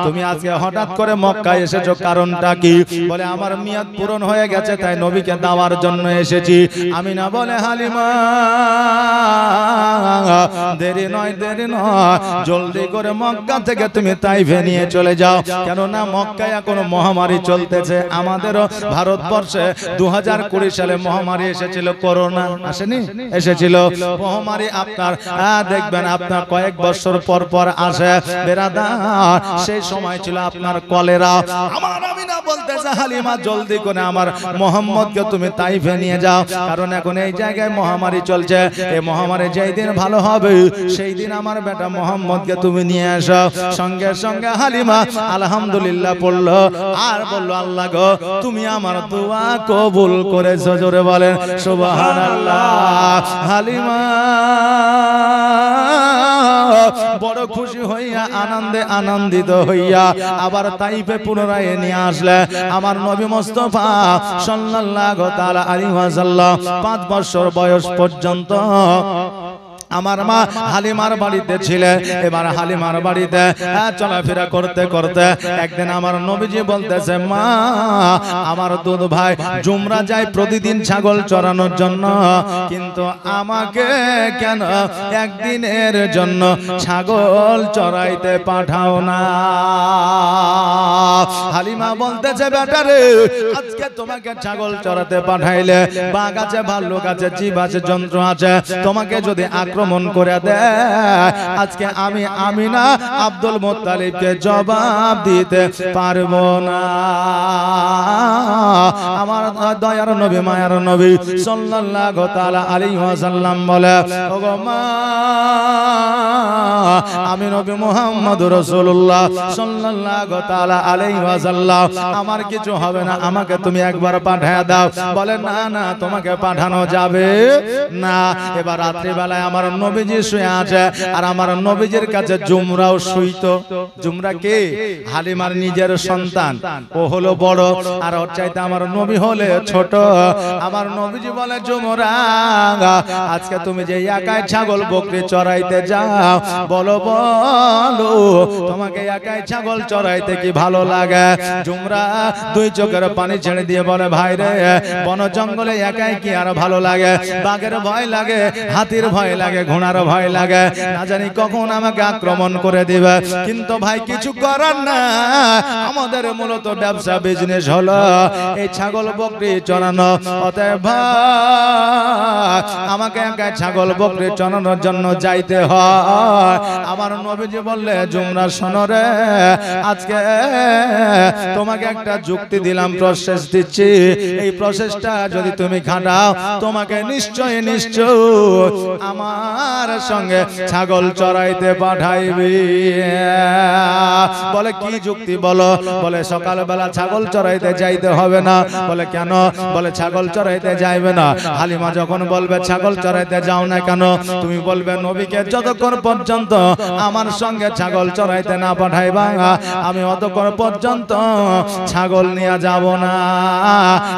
তুমি আজকে হঠাৎ করে মক্কায় এসেছো, কারণটা কি? বলে আমার মিয়াদ পূরণ হয়ে গেছে তাই নবীকে দেওয়ার জন্য এসেছি। আমিনা বলে হালিমা দেরি নয় জলদি করে মক্কা থেকে তুমি তাইফে নিয়ে চলে যাও, কেননা মক্কায় এখন মহামারী চলতেছে। আমাদেরও ভারতবর্ষে 2020 সালে মহামারী এসেছিল, করোনা আসেনি? এসেছিল মহামারী। আপনার দেখবেন আপনার কয়েক বছর পর পর আসে বেরাদার, সেই সময় ছিল আপনার কলেরা। আমার আমিনা বলতেছে হালিমা জলদি করে আমার মোহাম্মদকে তুমি তাইফে নিয়ে যাও, কারণ এখন এই জায়গায় মহামারী চলছে। এই মহামারী যেই দিন ভালো হবে সেই দিন আমার বেটা মোহাম্মদকে তুমি নিয়ে আসো। সঙ্গে সঙ্গে হালিমা আলহামদুলিল্লাহ পড়লো আর বললো আল্লাহ গো তুমি আমার দোয়া কবুল করেছো। জোরে বলেন সুবহানাল্লাহ। হালিমা বড় খুশি হইয়া আনন্দে আনন্দিত হইয়া আবার তাইফে পুনরায় নিয়ে আসলে আমার নবী মুস্তাফা সাল্লাল্লাহু তাআলা আলাইহি ওয়াসাল্লাম 5 বছর বয়স পর্যন্ত আমার মা হালিমার বাড়িতে ছিলেন। এবার হালিমার বাড়িতে চলাফেরা করতে করতে একদিন আমার নবীজি বলতেছে মা আমার দুধ ভাই জুমরা যায় প্রতিদিন ছাগল চরানোর জন্য, কিন্তু আমাকে কেন একদিনের জন্য ছাগল চড়াইতে পাঠাও না? হালিমা বলতেছে বেটারে আজকে তোমাকে ছাগল চড়াতে পাঠাইলে বাঘ আছে, ভাল্লুক আছে, জীব আছে, যন্ত্র আছে, তোমাকে যদি আক্রমণ করে দেয় আজকে আমি আমিনা আব্দুল মুত্তালিবকে জবাব দিতে পারবো না। আমার দয়ার নবী মায়ার নবী সাল্লাল্লাহু তাআলা আলাইহি ওয়াসাল্লাম বলে ওগো মা আমি নবী মুহাম্মদুর রাসূলুল্লাহ সাল্লাল্লাহু তাআলা আলাইহি ওয়াসাল্লাম আমার কিছু হবে না, আমাকে তুমি একবার পাঠিয়ে দাও। বলে না না তোমাকে পাঠানো যাবে না। এবার রাত্রি বেলায় আমার নবীজি শুয়ে আছে আর আমার নবীজির কাছে জুমরাও শুইতো। জুমরা কে? হালিমার নিজের সন্তান, ও হলো বড় আর ওর চাইতে আমার নবী হলে ছোট। আমার নবীজি বলে জুমরা আজকে তুমি যে একাই ছাগল বকরি চড়াইতে যাও বলো বলো তোমাকে একাই ছাগল চড়াইতে কি ভালো লাগে? জুমরা দুই চোখের পানি ছেড়ে দিয়ে বলে ভাই রে বন জঙ্গলে একাই কি আর ভালো লাগে? বাঘের ভয় লাগে, হাতির ভয় লাগে, ঘোড়ার ভয় লাগে, না জানি কখন আমাকে আক্রমণ করে দিবে। কিন্তু ভাই কিছু করার না, আমাদের মূলত ব্যবসা বিজনেস হলো এই ছাগল বকরি চড়ানো। অতএব ভাই আমাকে একা ছাগল বকরি চড়ানোর জন্য যাইতে হয়। আমার নবীজি বললে জুমরা শোনো রে আজকে তোমাকে একটা যুক্তি দিলাম, প্রসেস দিচ্ছি, এই প্রসেসটা যদি তুমি খাটাও তোমাকে নিশ্চয় নিশ্চয় আমার সঙ্গে ছাগল চড়াইতে পাঠাইবি। বলে কি যুক্তি বলো? বলে সকালবেলা ছাগল চড়াইতে যাইতে হবে না। বলে কেন? বলে ছাগল চড়াইতে যাইবে না। হালিমা যখন বলবে ছাগল চড়াইতে যাও না কেন, তুমি বলবে নবীকে যতক্ষণ পর্যন্ত আমার সঙ্গে ছাগল চড়াইতে না পাঠাইবা আমি অতক্ষণ পর্যন্ত ছাগল নিয়ে যাব না,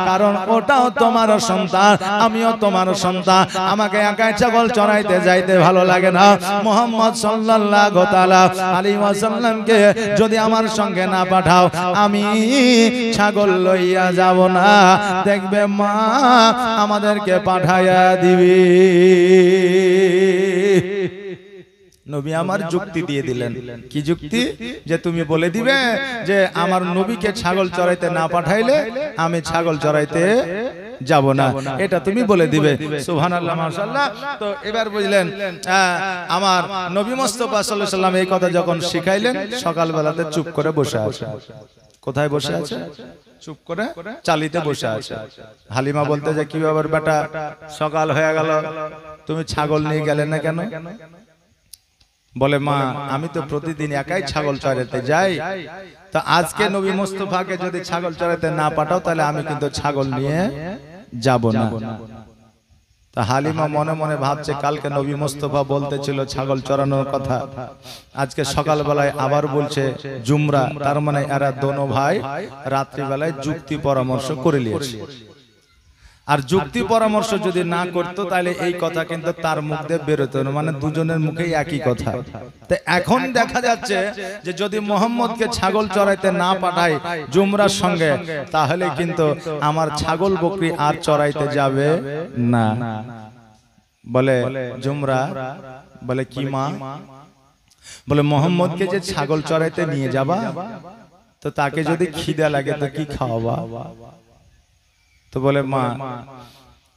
কারণ ওটাও তোমার সন্তান আমিও তোমার সন্তান, আমাকে একাই ছাগল চড়াইতে যাইতে ভালো লাগে না। মুহাম্মদ সাল্লাল্লাহু তাআলা আলাইহি ওয়াসাল্লামকে যদি আমার সঙ্গে না পাঠাও আমি ছাগল লইয়া যাব না। দেখবে মা আমাদেরকে পাঠাইয়া দিবি। নবী আমার যুক্তি দিয়ে দিলেন। কি যুক্তি? যে তুমি বলে দিবে যে আমার নবীকে ছাগল চড়াইতে না পাঠাইলে আমি ছাগল চড়াইতে যাব না, এটা তুমি বলে দিবে। সুবহানাল্লাহ মাশাআল্লাহ। তো এবার বুঝলেন আমার নবী মুস্তাফা সাল্লাল্লাহু আলাইহি ওয়াসাল্লাম এই কথা যখন শিখাইলেন সকালবেলাতে চুপ করে বসে আছে। কোথায় বসে আছে? চুপ করে চালিতে বসে আছে। হালিমা বলতে যে কি ব্যাপার বেটা সকাল হয়ে গেল তুমি ছাগল নিয়ে গেলে না কেন? বলে মা আমি তো প্রতিদিন একাই ছাগল চড়াইতে যাই, তো আজকে নবী মুস্তাফাকে যদি ছাগল চড়াইতে না পাঠাও তাহলে আমি কিন্তু ছাগল নিয়ে যাব না। তা হালিমা মনে মনে ভাবছে কালকে নবী মুস্তাফা বলতেছিল ছাগল চরানোর কথা, আজকে সকালবেলায় আবার বলছে জুমরা, তার মানে এরা দোনো ভাই রাত্রিবেলায় যুক্তি পরামর্শ করে নিয়েছে। আর যুক্তি পরামর্শ যদি না করতো তাহলে এই কথা কিন্তু তার মুখ দিয়ে বেরোতো না, মানে দুজনের মুখেই একই কথা। তো এখন দেখা যাচ্ছে যে যদি মোহাম্মদকে ছাগল চড়াইতে না পাঠায় জুমরার সঙ্গে, তাহলে কিন্তু আমার ছাগল বকরি আর চড়াইতে যাবে না। বলে জুমরা, বলে কি মা? বলে মোহাম্মদকে যে ছাগল চড়াইতে নিয়ে যাবা, তো তাকে যদি খিদে লাগে তো কি খাওয়াবা? তো বলে মা,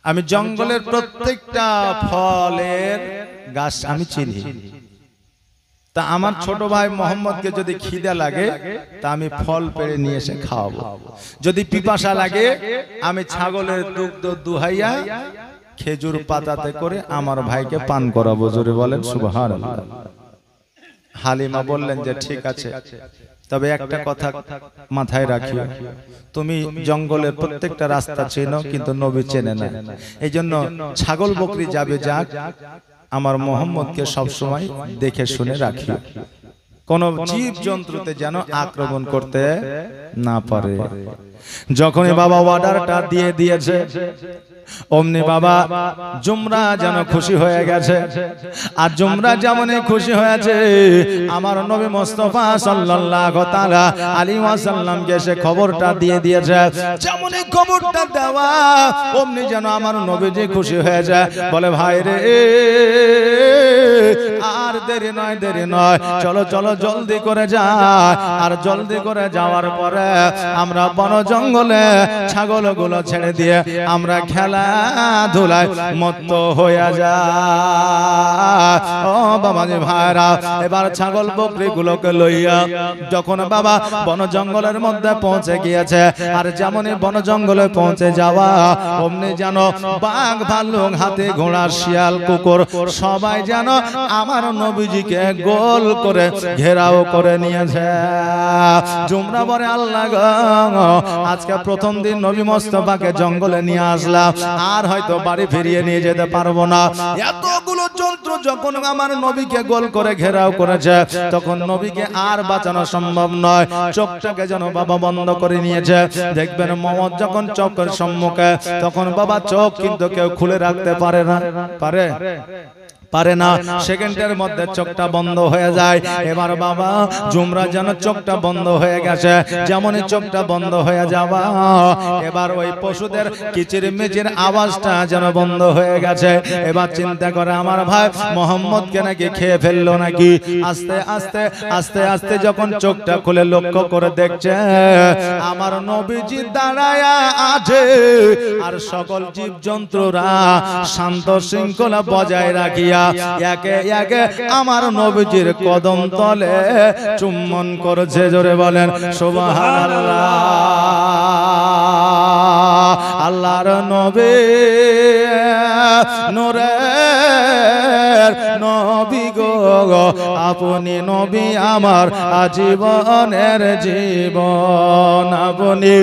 আমি জঙ্গলের প্রত্যেকটা ফলের গাছ আমি চিনি, তা আমার ছোট ভাই মোহাম্মদকে যদি খিদে লাগে তা আমি ফল পেড়ে নিয়ে এসে খাওয়াবো, যদি পিপাসা লাগে আমি ছাগলের দুগ্ধ দুহাইয়া খেজুর পাতাতে করে আমার ভাইকে পান করাবো। জোরে বলেন সুবহানাল্লাহ। হালিমা বললেন যে ঠিক আছে, তবে একটা কথা মাথায় রাখিও, তুমি জঙ্গলের প্রত্যেকটা রাস্তা চেনো কিন্তু নবী চেনে না, এই জন্য ছাগল বকরি যাবে যাক, আমার মোহাম্মদকে সবসময় দেখে শুনে রাখিও, কোন জীব জন্তুতে যেন আক্রমণ করতে না পারে। যখনই বাবা অর্ডারটা দিয়ে দিয়েছে অমনি বাবা জুমরা যেন খুশি হয়ে গেছে। আর জুমরা যেমনই খুশি হয়েছে, আমার নবী মুস্তাফা সাল্লাল্লাহু তাআলা আলাইহি ওয়াসাল্লামকে সে খবরটা দিয়ে দিয়েছে। যেমনই খবরটা দেওয়া অমনি যেন আমার নবীজি খুশি হয়ে যায়, বলে ভাই রে আর দেরি নয়, দেরি নয়, চলো চলো জলদি করে যায়। আর জলদি করে যাওয়ার পরে আমরা বন জঙ্গলে ছাগলগুলো ছেড়ে দিয়ে আমরা খেলাধুলায় মত্ত হয়ে যায়। ও বাবাজি ভাইরা, এবার ছাগল বকরি গুলোকে লইয়া যখন বাবা বন জঙ্গলের মধ্যে পৌঁছে গিয়েছে, আর যেমনই বন জঙ্গলে পৌঁছে যাওয়া অমনি যেন বাঘ ভাল্লুক হাতি ঘোড়া শিয়াল কুকুর সবাই যেন আমার নবীজিকে গোল করে ঘেরাও করে নিয়েছে। জুমরা বলে আল্লাহ গো, আজকে প্রথম দিন নবী মুস্তাফাকে জঙ্গলে নিয়ে আসলাম, আর হয়তো বাড়ি ফিরিয়ে নিয়ে যেতে পারবো না। এতগুলো জন্তু যখন আমার নবীকে গোল করে ঘেরাও করেছে, তখন নবীকে আর বাঁচানো সম্ভব নয়। চোখটাকে যেন বাবা বন্ধ করে নিয়েছে। দেখবেন মোহাম্মদ যখন চোখের সম্মুখে, তখন বাবা চোখ কিন্তু কেউ খুলে রাখতে পারে না, পারে না, সেকেন্ডের মধ্যে চোখটা বন্ধ হয়ে যায়। এবার বাবা জুমরা যেন চোখটা বন্ধ হয়ে গেছে, যেমনই চোখটা বন্ধ হয়ে যাওয়া এবার ওই পশুদের কিচির মিচির আওয়াজটা যেন বন্ধ হয়ে গেছে। এবার চিন্তা করে আমার ভাই মোহাম্মদকে নাকি খেয়ে ফেললো নাকি। আস্তে আস্তে আস্তে আস্তে যখন চোখটা খুলে লক্ষ্য করে দেখছে আমার নবীজি দাঁড়ায় আছে, আর সকল জীব জন্তুরা শান্ত শৃঙ্খলা বজায় রাখিয়া একে একে আমার নবীজির কদম তলে চুম্বন করেছে। জোরে বলেন সুবহানাল্লাহ। আল্লাহর নবী নূরের নবী গো, আপনি নবী আমার আজীবনের জীবন, আপনি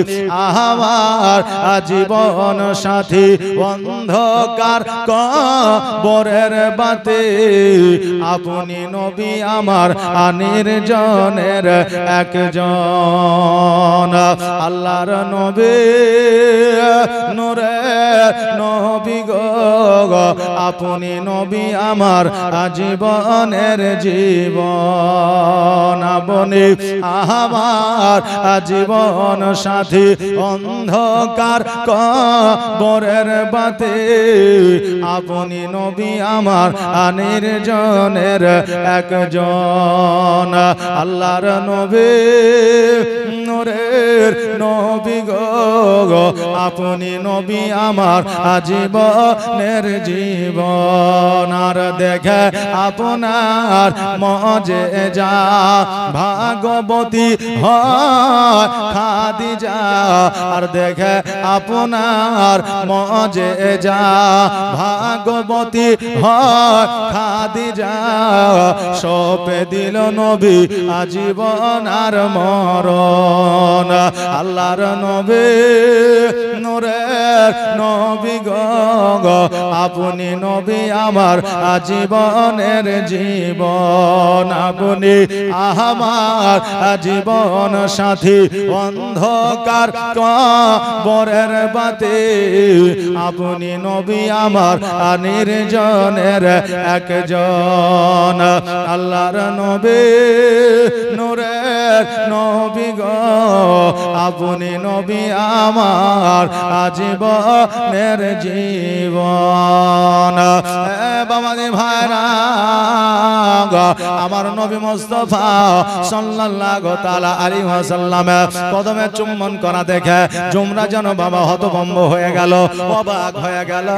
আমার আজীবন সাথী, অন্ধকার কবরের বাতি, আপনি নবী আমার নির্জনের একজন। আল্লাহর নবী নূরের নবী গো, আপনি নবী আমার আজীবনের জীবন, আপনি আমার আজীবন সাথী, অন্ধকার কবরের বাতি, আপনি নবী আমার নির্জনের একজন। আল্লাহর নবী নূরের নবী গো, আপনি নবী আমার আজীবনের জীবন। আর দেখে আপনার মজেজা ভাগবতী হয় খাদিজা, আর দেখে আপনার মজেজা ভাগবতী হয় খাদিজা, সপে দিল নবী আজীবন আর মরণ। জীবন আল্লাহর নবী নূরের নবী গো আপনি নবী আমার জীবনের জীবন আপনি আমার জীবন সাথী অন্ধকার কবরের বাতি আপনি নবী আমার নির্জনের একজন আল্লাহর নবী নূরের নবী গো আপনি নবী আমার জীবনের জীবন বাবাজি ভাইরা আমার নবী মুস্তাফা সাল্লাল্লাহু তাআলা আলাইহি ওয়াসাল্লাম কদমে চুম্বন করা দেখে জুমরা যেন বাবা হতভম্ব হয়ে গেল অবাক হয়ে গেল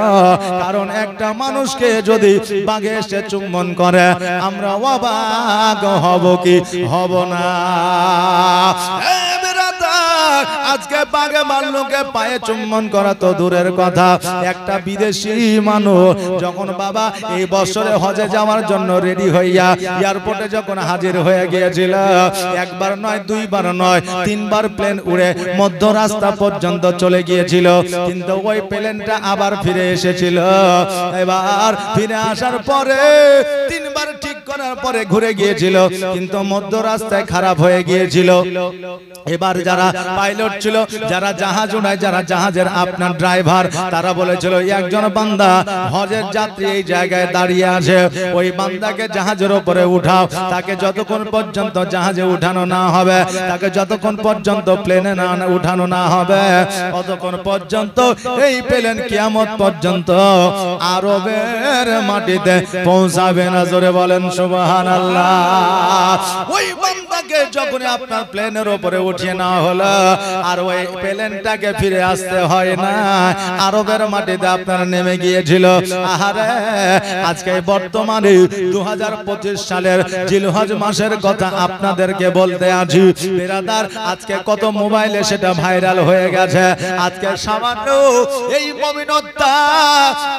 কারণ একটা মানুষকে যদি বাগে এসে চুম্বন করে আমরা অবাক হব কি হব না আজকে বাগে ভাল্লুকে পায়ে চুম্বন করা তো দূরের কথা একটা বিদেশি মানুষ যখন বাবা এই বছরে হজে যাওয়ার জন্য রেডি হইয়া এয়ারপোর্টে যখন হাজির হয়ে গিয়েছিল একবার নয় দুইবার নয় তিনবার প্লেন উড়ে মধ্য রাস্তা পর্যন্ত চলে গিয়েছিল কিন্তু ওই প্লেনটা আবার ফিরে এসেছিল এবার ফিরে আসার পরে তিনবার ঠিক করার পরে ঘুরে গিয়েছিল কিন্তু মধ্য রাস্তায় খারাপ হয়ে গিয়েছিল এবার যারা পাইলট ছিল যারা জাহাজ উড়ায় যারা জাহাজের আপনার ড্রাইভার তারা বলেছিল একজন বান্দা হজের যাত্রী এই জায়গায় দাঁড়িয়ে আছে ওই বান্দাকে জাহাজের উপরে উঠাও তাকে যতক্ষণ পর্যন্ত জাহাজে উঠানো না হবে তাকে যতক্ষণ পর্যন্ত প্লেনে না উঠানো না হবে ততক্ষণ পর্যন্ত এই প্লেন কিয়ামত পর্যন্ত আরবের মাটিতে পৌঁছাবে না জোরে বলেন সুবহানাল্লাহ ওই বান্দাকে যখন আপনার প্লেনের উপরে উঠিয়ে না হলো আর ওই প্লেনটাকে ফিরে আসতে হয় না আরবের মাটিতে আপনার নেমে গিয়েছিল আহারে আজকে বর্তমানে 2025 সালের জিলহজ মাসের কথা আপনাদেরকে বলতে আছি বিরাদার আজকে কত মোবাইলে সেটা ভাইরাল হয়ে গেছে আজকে সামান্য এই মুমিনতা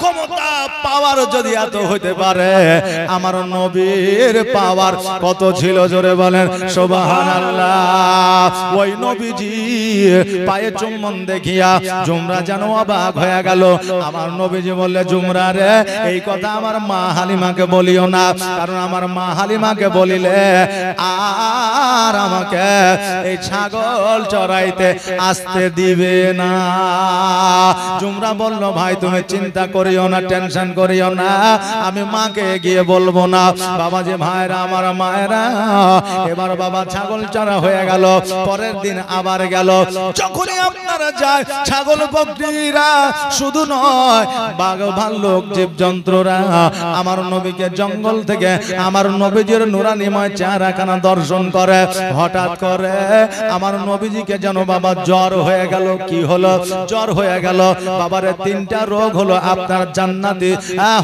ক্ষমতা পাওয়ার যদি এত হতে পারে আমার নবীর পাওয়ার কত ছিল জোরে বলেন সুবহানাল্লাহ ওই নবীজি পায়ে চুম্বন দেখিয়া জুমরা যেন অবাক হয়ে গেল আমার নবীজি বললে জুমরা রে এই কথা আমার মা হালিমাকে বলিও না কারণ আমার মা হালিমাকে বলিলে আর আমাকে এই ছাগল চড়াইতে আসতে দিবে না জুমরা বলল ভাই তুমি চিন্তা করিও না টেনশন করিও না আমি মাকে গিয়ে বলবো না বাবাজি ভাইরা আমার মায়েরা এবার বাবা ছাগল চড়া হয়ে গেল পরের দিন আবার গেল যখনই আপনারা যায় ছাগল বকরিরা শুধু নয় বাঘ ভাল্লুক জীবজন্তুরা আমার নবীকে জঙ্গল থেকে আমার নবীজির নুরানিময় চেহারাখানা দর্শন করে হঠাৎ করে আমার নবীজিকে যেন বাবা জ্বর হয়ে গেল কি হলো জ্বর হয়ে গেল বাবারে তিনটা রোগ হলো আপনার জান্নাতি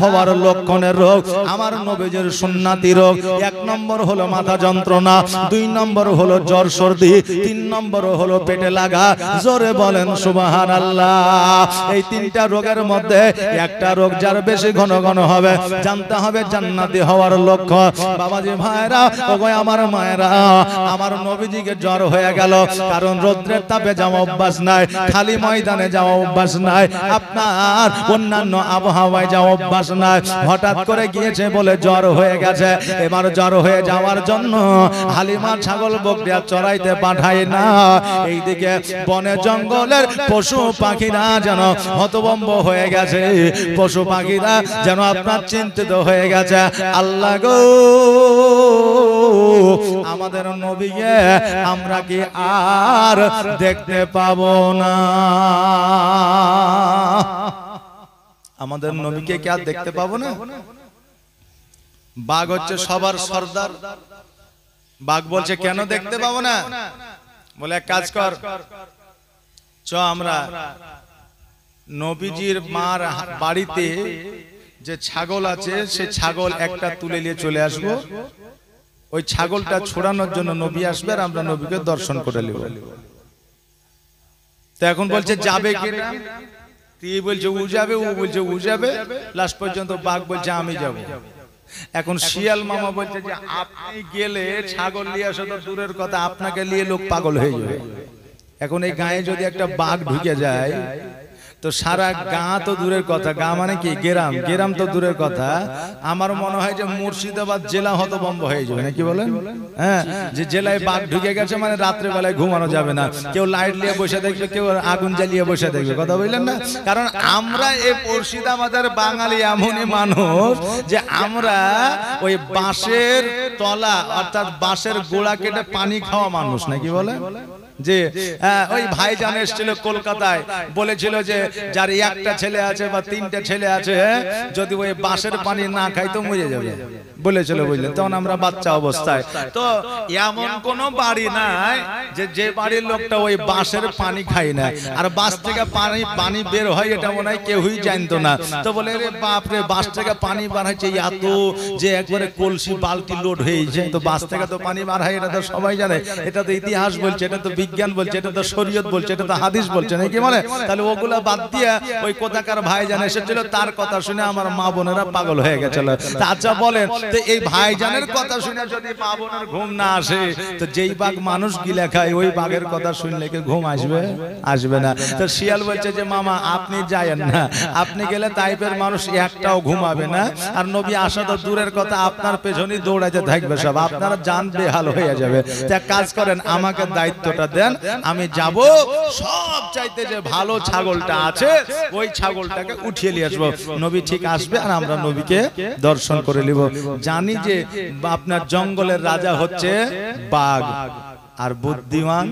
হওয়ার লক্ষণের রোগ আমার নবীজির সুন্নাতি রোগ এক নম্বর হলো মাথা যন্ত্রণা দুই নম্বর হলো জ্বর সর্দি তিন নম্বর হলো পেটে লাগা জোরে বলেন সুবহানাল্লাহ এই তিনটা রোগের মধ্যে একটা রোগ যার বেশি ঘন ঘন হবে জানতে হবে জান্নাতি হওয়ার লক্ষ্য বাবাজি ভাইরা ওগো আমার মায়েরা আমার নবীজিকে জ্বর হয়ে গেল কারণ রৌদ্রের তাপে যাওয়া অভ্যাস নাই খালি ময়দানে যাওয়া অভ্যাস নাই আপনার অন্যান্য আবহাওয়ায় যাওয়া অভ্যাস নাই হঠাৎ করে গিয়েছে বলে জ্বর হয়ে গেছে এবার জ্বর হয়ে যাওয়ার জন্য হালিমা ছাগল বকরি চড়াইতে পাঠায় না এইদিকে বনে জঙ্গলের পশু পাখিরা যেন হতভম্ব হয়ে গেছে পশু পাখিরা যেন আপনার চিন্তিত হয়ে গেছে আল্লাহ গো আমাদের নবীকে আমরা কি আর দেখতে পাবো না আমাদের নবীকে কি আর দেখতে পাবো না বাঘ হচ্ছে সবার সর্দার বাঘ বলছে কেন দেখতে পাবো না বলে এক কাজ কর চ আমরা নবীজির মার বাড়িতে যে ছাগল আছে সে ছাগল একটা তুলে নিয়ে চলে আসবো ওই ছাগলটা ছোড়ানোর জন্য নবী আসবে আর আমরা নবীকে দর্শন করে নেব তো এখন বলছে যাবে কিনা তুই বলছে ও যাবে ও বলছে ও যাবে লাস্ট পর্যন্ত বাঘ বলছে আমি যাব এখন শিয়াল মামা বলছে যে আপনি গেলে ছাগল নিয়ে আসা তো দূরের কথা আপনাকে নিয়ে লোক পাগল হয়ে যাবে এখন এই গায়ে যদি একটা বাঘ ঢুকে যায় তো সারা গাঁ তো দূরের কথা, গাঁ মানে কি গ্রাম, গ্রাম তো দূরের কথা, আমার মনে হয় যে মুর্শিদাবাদ জেলা হতভম্ব হয়ে যাবে, নাকি বলেন? হ্যাঁ, যে জেলায় বাঘ ঢুকে গেছে মানে রাত্রে বেলায় ঘুমানো যাবে না, কেউ লাইট নিয়ে বসে দেখবে, কেউ আগুন জ্বালিয়ে বসে দেখবে, কথা বললেন না? কারণ আমরা এই মুর্শিদাবাদের বাঙালি এমনই মানুষ যে আমরা ওই বাঁশের তলা অর্থাৎ বাঁশের গোড়া কেটে পানি খাওয়া মানুষ, নাকি বলে? যে ওই ভাইজান এসেছিল কলকাতায়, বলেছিল যে যার একটা ছেলে আছে বা তিনটা ছেলে আছে যদি ওই বাঁশের পানি না খায় তো মরে যাবে বলেছিল, বুঝলেন? তখন আমরা বাচ্চা অবস্থায়, তো এমন কোন বাড়ি নাই যে বাড়ির লোকটা ওই বাঁশের পানি খায় না, আর বাঁশ থেকে পানি বের হয় এটা মনে হয় কেউই জানতো না। তো বলে রে বাপ রে, বাঁশ থেকে পানি বার হয়েছে এত যে একবারে কলসি বালতি লোড হয়েছে, তো বাঁশ থেকে তো পানি বার হয় এটা তো সবাই জানে, এটা তো ইতিহাস বলছে, এটা তো বিজ্ঞান বলছে, এটা তো শরীয়ত বলছে, এটা তো হাদিস বলছে, নাকি বলে? তাহলে ওগুলা বাদ দিয়ে ওই কোথাকার ভাইজান এসেছিল তার কথা শুনে আমার মা বোনেরা পাগল হয়ে গেছিল। আচ্ছা বলেন তো এই ভাইজানের কথা শুনে যদি মা বোনের ঘুম না আসে তো যেই বাঘ মানুষ গিলা খায় ওই বাঘের কথা শুনলে কি ঘুম আসবে? আসবে না। তো শিয়াল বলছে যে মামা আপনি যায়েন না, আপনি গেলে টাইপের মানুষ একটাও ঘুমাবে না, আর নবী আসা তো দূরের কথা আপনার পেছনেই দৌড়াতে থাকবে সব, আপনারা জান বেহাল হয়ে যাবে। তো এক কাজ করেন, আমাকে দায়িত্বটা দেন, আমি যাব, সব চাইতে যে ভালো ছাগলটা আছে ওই ছাগলটাকে উঠিয়ে নিয়ে আসবো। নবী ঠিক আসবে আর আমরা নবীকে দর্শন করে নিব। জানি যে আপনার জঙ্গলের রাজা হচ্ছে বাঘ আর বুদ্ধিমান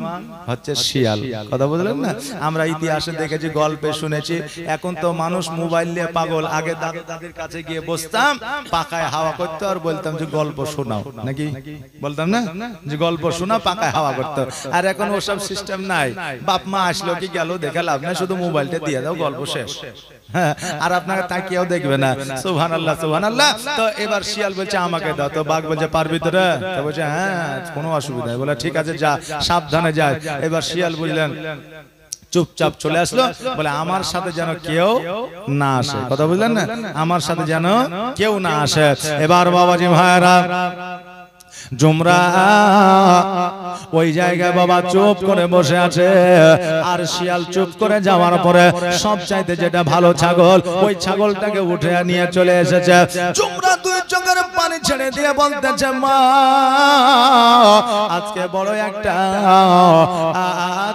হচ্ছে শিয়াল, কথা বুঝলেন না? আমরা ইতিহাসে দেখেছি, গল্পে শুনেছি। এখন তো মানুষ মোবাইল নিয়ে পাগল, আগে দাদু দাদির কাছে গিয়ে বসতাম, পাকায় হাওয়া করতো আর বলতাম যে গল্প শোনাও, নাকি বলতাম না যে গল্প শোনা, পাকায় হাওয়া করতো। আর এখন ওসব সিস্টেম নাই, বাপ মা আসলো কি গেল দেখে লাভ নাই, শুধু মোবাইলটা দিয়ে দাও, গল্প শেষ। হ্যাঁ, আর আপনারা তাকিয়েও দেখবে না। সুবহানাল্লাহ সুবহানাল্লাহ। তো এবার শিয়াল বলছে আমাকে দাও, তো বাঘ বলছে পারবি তো রে? তো বলছে হ্যাঁ কোনো অসুবিধা নেই। বলে ঠিক আছে যা, সাবধানে যায়। এবার শিয়াল বুঝলেন চুপচাপ চলে আসলো, বলে আমার সাথে যেন কেউ না আসে, কথা বুঝলেন না? আমার সাথে যেন কেউ না আসে। এবার বাবাজি ভাইরা জুমরা ওই জায়গায় বাবা চুপ করে বসে আছে, আর শিয়াল চুপ করে যাওয়ার পরে সব চাইতে যেটা ভালো ছাগল, ওই ছাগলটাকে উঠে নিয়ে চলে এসেছে। জুমরা দুই চোখের পানি ছেড়ে দিয়ে বলতেছে মা আজকে বড় একটা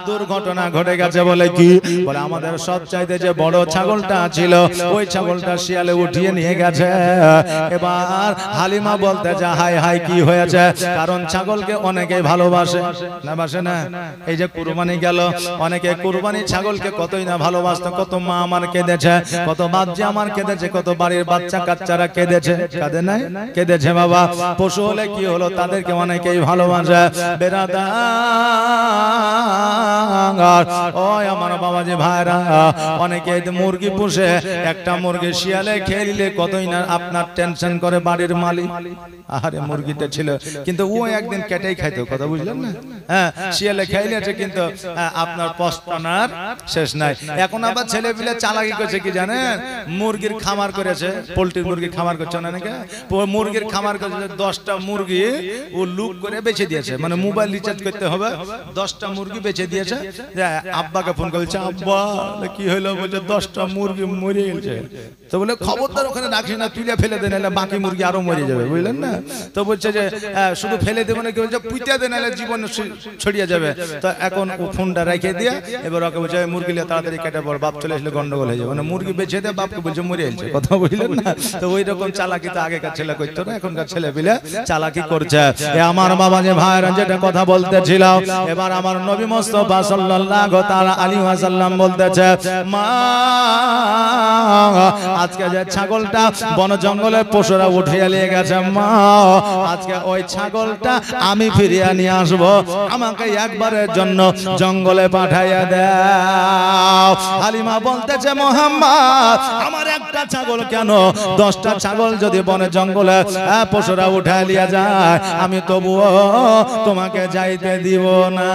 দুর্ঘটনা ঘটে গেছে। বলে কি? বলে আমাদের সব চাইতে যে বড় ছাগলটা ছিল ওই ছাগলটা শিয়ালে উঠিয়ে নিয়ে গেছে। এবার হালিমা বলতেছে হাই হাই কি হয়েছে? কারণ ছাগলকে অনেকে ভালোবাসে, না বাসে না? এই যে কুরবানি গেল, অনেকে কুরবানি ছাগলকে কতই না ভালোবাসতো, কত মা আমার কেঁদেছে, কত বাচ্চা আমার কেঁদেছে, কত বাড়ির বাচ্চা কাচ্চারা কেঁদেছে, কাঁদে নাই? কেঁদেছে বাবা। পশু হলে কি হলো, তাদেরকে অনেকেই ভালোবাসে। বেরাদা ওই আমার বাবাজি ভাইরা, অনেকে মুরগি পুষে, একটা মুরগি শিয়ালে খেয়ে নিলে কতই না আপনার টেনশন করে বাড়ির মালিক। আরে মুরগিটা ছিল কিন্তু ও একদিন কেটেই খাইতো, কথা বুঝলেন না? হ্যাঁ, শিয়ালে খাইলেছে কিন্তু আপনার পস্তানার শেষ নাই। এখন আবার ছেলে পিলে চালাকি করছে কি জানেন? মুরগির খামার করেছে, পোল্ট্রির মুরগির খামার করছে না নাকি? মুরগির খামার করেছে, 10টা মুরগি ও লুক করে বেচে দিয়েছে, মানে মোবাইল রিচার্জ করতে হবে, 10টা মুরগি বেচে দিয়েছে। আব্বাকে ফোন করেছে, আব্বা কি হলো? বলছে 10টা মুরগি মরে গেছে। তো বলে খবরদার ওখানে রাখিস না, তুলে ফেলে দে, নাহলে বাকি মুরগি আরো মরে যাবে, বুঝলেন না? তো বলছে যে শুধু ফেলে দেবো না, কি বলছে পুঁতে দে, নাহলে জীবন ছড়িয়ে যাবে। তো এখন ও ফোনটা রেখে দিয়ে এবার ওকে বলছে মুরগি তাড়াতাড়ি কেটে পড়, বাপ চলে আসলে গন্ডগোল হয়ে যাবে, মানে মুরগি বেঁচে দেয়, বাপকে বলছে মরে গেছে, কথা বুঝলেন না? তো ওই রকম চালাকি তো আগেকার ছেলে করতো না, এখনকার ছেলে পিলে চালাকি করছে। আমার বাবা যে ভাইরা যেটা কথা বলতেছিল, এবার আমার নবী মুস্তাফা সাল্লাল্লাহু তাআলা আলাইহি ওয়াসাল্লাম বলতেছে মা আজকে যে ছাগলটা বন জঙ্গলের পশুরা উঠিয়ে নিয়ে গেছে, মা আজকে ওই ছাগলটা আমি ফিরিয়ে নিয়ে আসবো, আমাকে একবারের জন্য জঙ্গলে পাঠাইয়া দাও। হালিমা বলতেছে মুহাম্মদ আমার একটা ছাগল কেন, 10টা ছাগল যদি বনে জঙ্গলে পশুরা উঠায় নিয়ে যায় আমি তবুও তোমাকে যাইতে দিব না।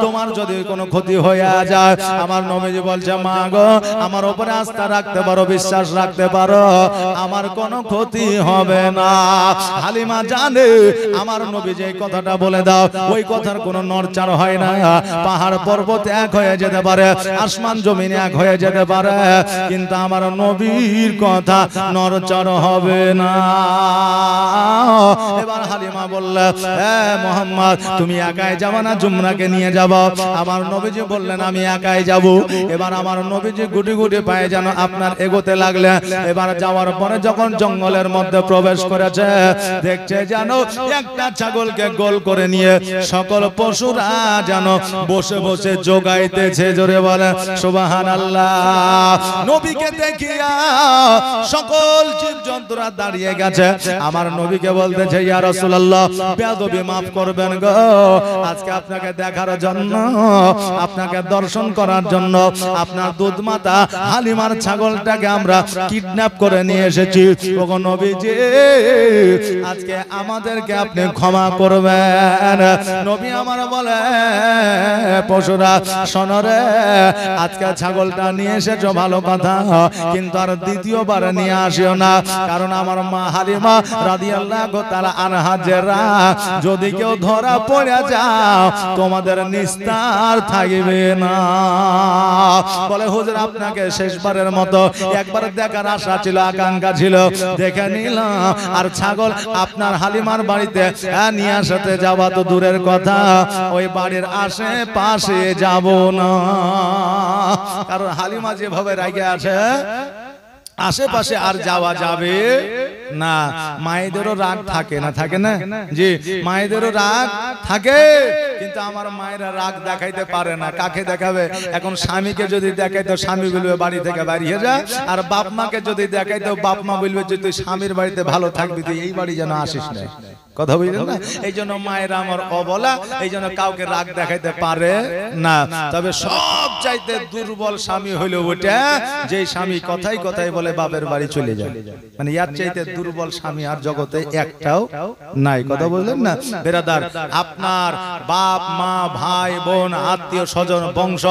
তোমার যদি কোনো ক্ষতি হয়ে যায়, আমার নবীজি বলছে মা গো আমার উপরে আস্থা রাখতে পারো, বিশ্বাস রাখতে পারো, আমার কোনো ক্ষতি হবে না। হালিমা জানে আমার নবী যে কথাটা বলে দাও ওই কথার কোনো নড়চড় হয় না। পাহাড় পর্বত এক হয়ে যেতে পারে, আসমান জমিন এক হয়ে যেতে পারে, কিন্তু আমার নবীর কথা নড়চড় হবে না। এবার হালিমা বললেন হে মুহাম্মদ তুমি একাই যাবে না জুমরাকে নিয়ে যাব? আমার নবীজি বললেন আমি একাই যাব। এবার আমার নবীজি গুটি গুটি পায়ে যেন আপনার এগোতে লাগলেন। এবার যাওয়ার পরে যখন জঙ্গলের মধ্যে প্রবেশ করেছে দেখছে যেন একটা ছাগলকে গোল করে নিয়ে সকল পশুরা যেন বসে বসে জোগাইতেছে। জোরে বলে সুবহানাল্লাহ। নবীকে দেখিয়া সকল জীবজন্তুরা দাঁড়িয়ে গেছে। আমার নবীকে বলতেছে ইয়া রাসূলুল্লাহ বেয়াদবি মাফ করবেন গো, আজকে আপনাকে দেখার জন্য, আপনাকে দর্শন করার জন্য আপনার দুধ মাতা হালিমার ছাগলটাকে আমরা কিডন্যাপ করে নিয়ে এসেছি। ওগো নবীজি আজকে আমাদেরকে আপনি ক্ষমা করবেন। নবী আমার বলে পশুরা শোনো রে, আজকে ছাগলটা নিয়ে এসেছো ভালো কথা, কিন্তু আর দ্বিতীয়বার নিয়ে আসিও না, কারণ আমার মা হালিমা রাদিয়াল্লাহু তাআলা আনহা জেরা যদি কেউ ধরা পড়ে যাও তোমাদের নিস্তার থাকবে না। বলে হুজুর আপনাকে শেষবারের মতো একবার দেখার আশা ছিল, আকাঙ্ক্ষা ছিল, দেখে নিলাম, আর ছাগল আপনার হালিমার বাড়িতে নিয়ে আসাতে যাওয়া তো দূরের কথা, ওই বাড়ির আশেপাশে যাব না, কারণ হালিমা যেভাবে রাগে আছে আশেপাশে আর যাওয়া যাবে না। মায়েদেরও রাগ থাকে না, থাকে না জি, মায়েদেরও রাগ থাকে, কিন্তু আমার মায়েরা রাগ দেখাইতে পারে না। কাকে দেখাবে? এখন স্বামীকে যদি দেখাইতো স্বামী বলবে বাড়ি থেকে বেরিয়ে যা, আর বাপ মাকে যদি দেখাইতো বাপ মা বলবে যে তুই স্বামীর বাড়িতে ভালো থাকবি, তুই এই বাড়ি যেন আসিস না। কথা বুঝলেন না? এই জন্য মায়েরা আমার অবলা, এই জন্য কাউকে রাগ দেখাইতে পারে না। তবে সব চাইতে দুর্বল স্বামী হইলো ওটা যে স্বামী কথাই কথাই বলে বাপের বাড়ি চলে যায়, মানে ইয়ার চাইতে দুর্বল স্বামী আর জগতে একটাও নাই। কথা বললেন না বেরাদার? আপনার বাপ মা ভাই বোন আত্মীয় স্বজন বংশ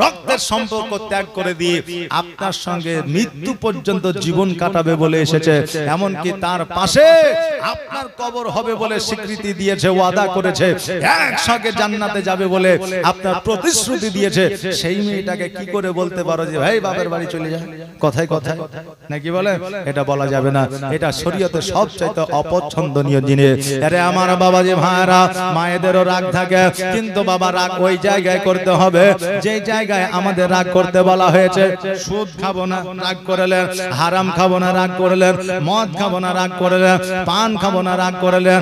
রক্তের সম্পর্ক ত্যাগ করে দিয়ে আপনার সঙ্গে মৃত্যু পর্যন্ত জীবন কাটাবে বলে এসেছে, এমনকি তার পাশে আপনার কবর হবে বলে স্বীকৃতি দিয়েছে, ওয়াদা করেছে, একসঙ্গে জান্নাতে যাবে বলে আপনার প্রতিশ্রুতি দিয়েছে, সেই মেয়েটাকে কি করে বলতে পারো যে ভাই বাপের বাড়ি চলে যায়? কথায় কথায় নাকি বলে? এটা বলা যাবে না, এটা শরীয়তে সবচাইতে অপছন্দনীয় জিনিস। আরে আমার বাবাজি ভাইরা, মায়েদেরও রাগ থাকে, কিন্তু বাবা রাগ ওই জায়গায় করতে হবে যে জায়গায় আমাদের রাগ করতে বলা হয়েছে। সুদ খাবো না রাগ করলেন, হারাম খাবো না রাগ করলেন, মদ খাবো না রাগ করলেন, পান খাবো না রাগ করলেন,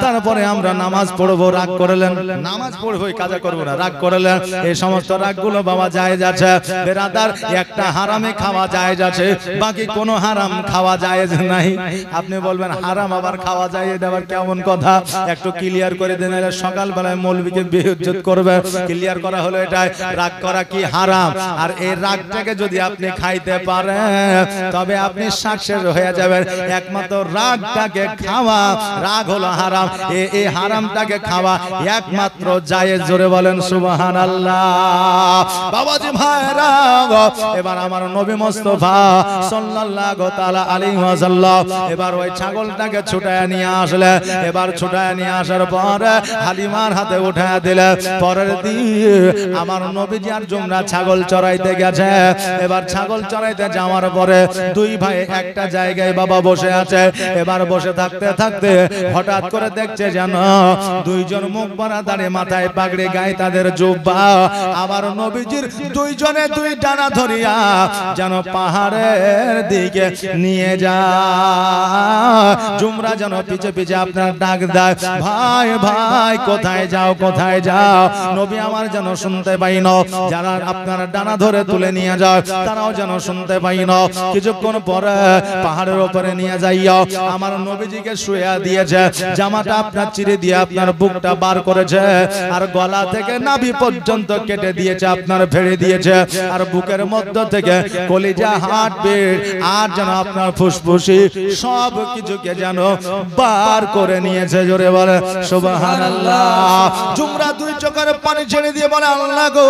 তারপরে আমরা নামাজ পড়বো রাগ করলেন, নামাজ পড়বোই কাজা করবো না রাগ করলেন। এই সমস্ত রাগগুলো বাবা জায়েজ আছে বেরাদার। একটা হারামে খাওয়া জায়েজ আছে, বাকি কোনো হারাম খাওয়া জায়েজ নাই। আপনি বলবেন হারাম আবার খাওয়া যায়, এটা আবার কেমন কথা? একটু ক্লিয়ার করে দেন, সকালবেলায় মৌলবীকে বেইজ্জত করবে। ক্লিয়ার করা হলো এটাই, রাগ করা কি হারাম, আর এই রাগটাকে যদি আপনি খাইতে পারেন তবে আপনি সাকসেস হয়ে যাবেন। একমাত্র রাগটাকে খাওয়া, রাগ হলো হারাম, এই হারামটাকে খাওয়া একমাত্র জায়েজ। জোরে বলেন সুবহানাল্লাহ। বাবাজি ভাইরা, এবার আমার নবী মুস্তাফা সাল্লাল্লাহু তাআলা আলাইহি ওয়াসাল্লাম এবার ওই ছাগলটাকে ছুটায় নিয়ে আসলে, এবার ছুটায় নিয়ে আসার পর হালিমার হাতে উঠায় দিলে। পরের দিন আমার নবীজি আর জুমরা ছাগল চড়াইতে গেছে। এবার ছাগল চড়াইতে যাওয়ার পরে দুই ভাই একটা জায়গায় বাবা বসে আছে। এবার বসে থাকতে থাকতে হঠাৎ করে দেখছে যেন দুইজন মুখ ভরা দাঁড়িয়ে, মাথায় পাগড়ি, গায়ে তাদের জুব্বা, আবার নবীজির দুইজনে দুই ডানা ধরিয়া যেন পাহাড়ের দিকে নিয়ে যায়। জুমরা যেন পিছে পিছে আপনার ডাক দেয়, ভাই ভাই কোথায় যাও, কোথায় যাও? নবী আমার যেন শুনতে পাই না। যারা আপনার ডানা ধরে তুলে নিয়ে যায় তারাও যেন শুনতে পাই না। কিছুক্ষণ পরে পাহাড়ের উপরে নিয়ে যাইয়া আমার নবীজিকে শুয়ে দিয়ে দিয়েছে, জামাটা আপনার চিরে দিয়ে আপনার বুকটা বার করেছে, আর গলা থেকে নাভি পর্যন্ত কেটে দিয়েছে, আপনার ফেড়ে দিয়েছে, আর বুকের মধ্য থেকে কলিজা, হার্টবিট আর যেন আপনার ফুসফুসি সব কিছুকে যেন বার করে নিয়েছে। জোরে বলে সুবহানাল্লাহ। জুমরা দুই চোখের পানি ছেড়ে দিয়ে বলে, আল্লাহ গো,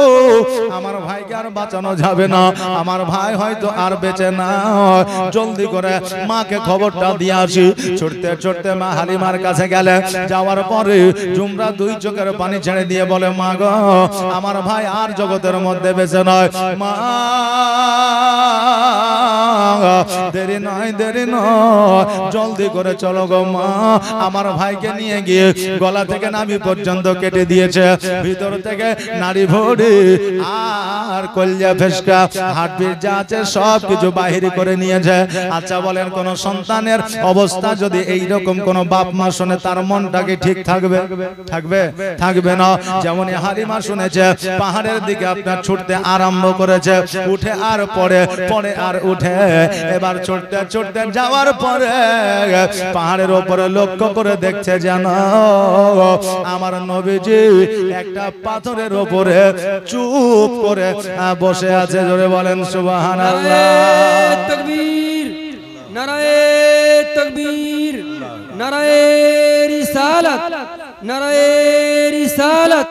আমার ভাইকে আর বাঁচানো যাবে না, আমার ভাই হয়তো আর বেঁচে না, জলদি করে মাকে খবরটা দিয়ে আসি। ছুটতে ছুটতে মা হালিমার কাছে গেলে, যাওয়ার পরে জুমরা দুই চোখের পানি ছেড়ে দিয়ে বলে, মা গো, আমার ভাই আর জগতের মধ্যে বেঁচে নয়, মা দেরি নয়, দেরি নয়, জলদি করে চলো গো মা, আমার ভাইকে নিয়ে গিয়ে গলা থেকে নাভি পর্যন্ত কেটে দিয়েছে, ভিতর থেকে নাড়ি ভরি আর কলিজা, ফেসকা, হার্টবিট যা আছে সব কিছু বাহির করে নিয়েছে। আচ্ছা বলেন, কোন সন্তানের অবস্থা যদি এইরকম কোন বাপ মা শুনে, তার মনটাকে ঠিক থাকবে? থাকবে? থাকবে না। যেমন হালিমা শুনেছে, পাহাড়ের দিকে আপনার ছুটতে আরম্ভ করেছে, উঠে আর পড়ে, পড়ে আর উঠে, এবার ছুটতে ছুটতে যাওয়ার পরে পাহাড়ের উপরে লক্ষ্য করে দেখছে, জানো আমার নবীজি একটা পাথরের উপরে চুপ করে বসে আছে। জোরে বলেন সুবহানাল্লাহ। তাকবীর, নারায়ে তাকবীর, নারায়ে রিসালাত, নারায়ে রিসালাত।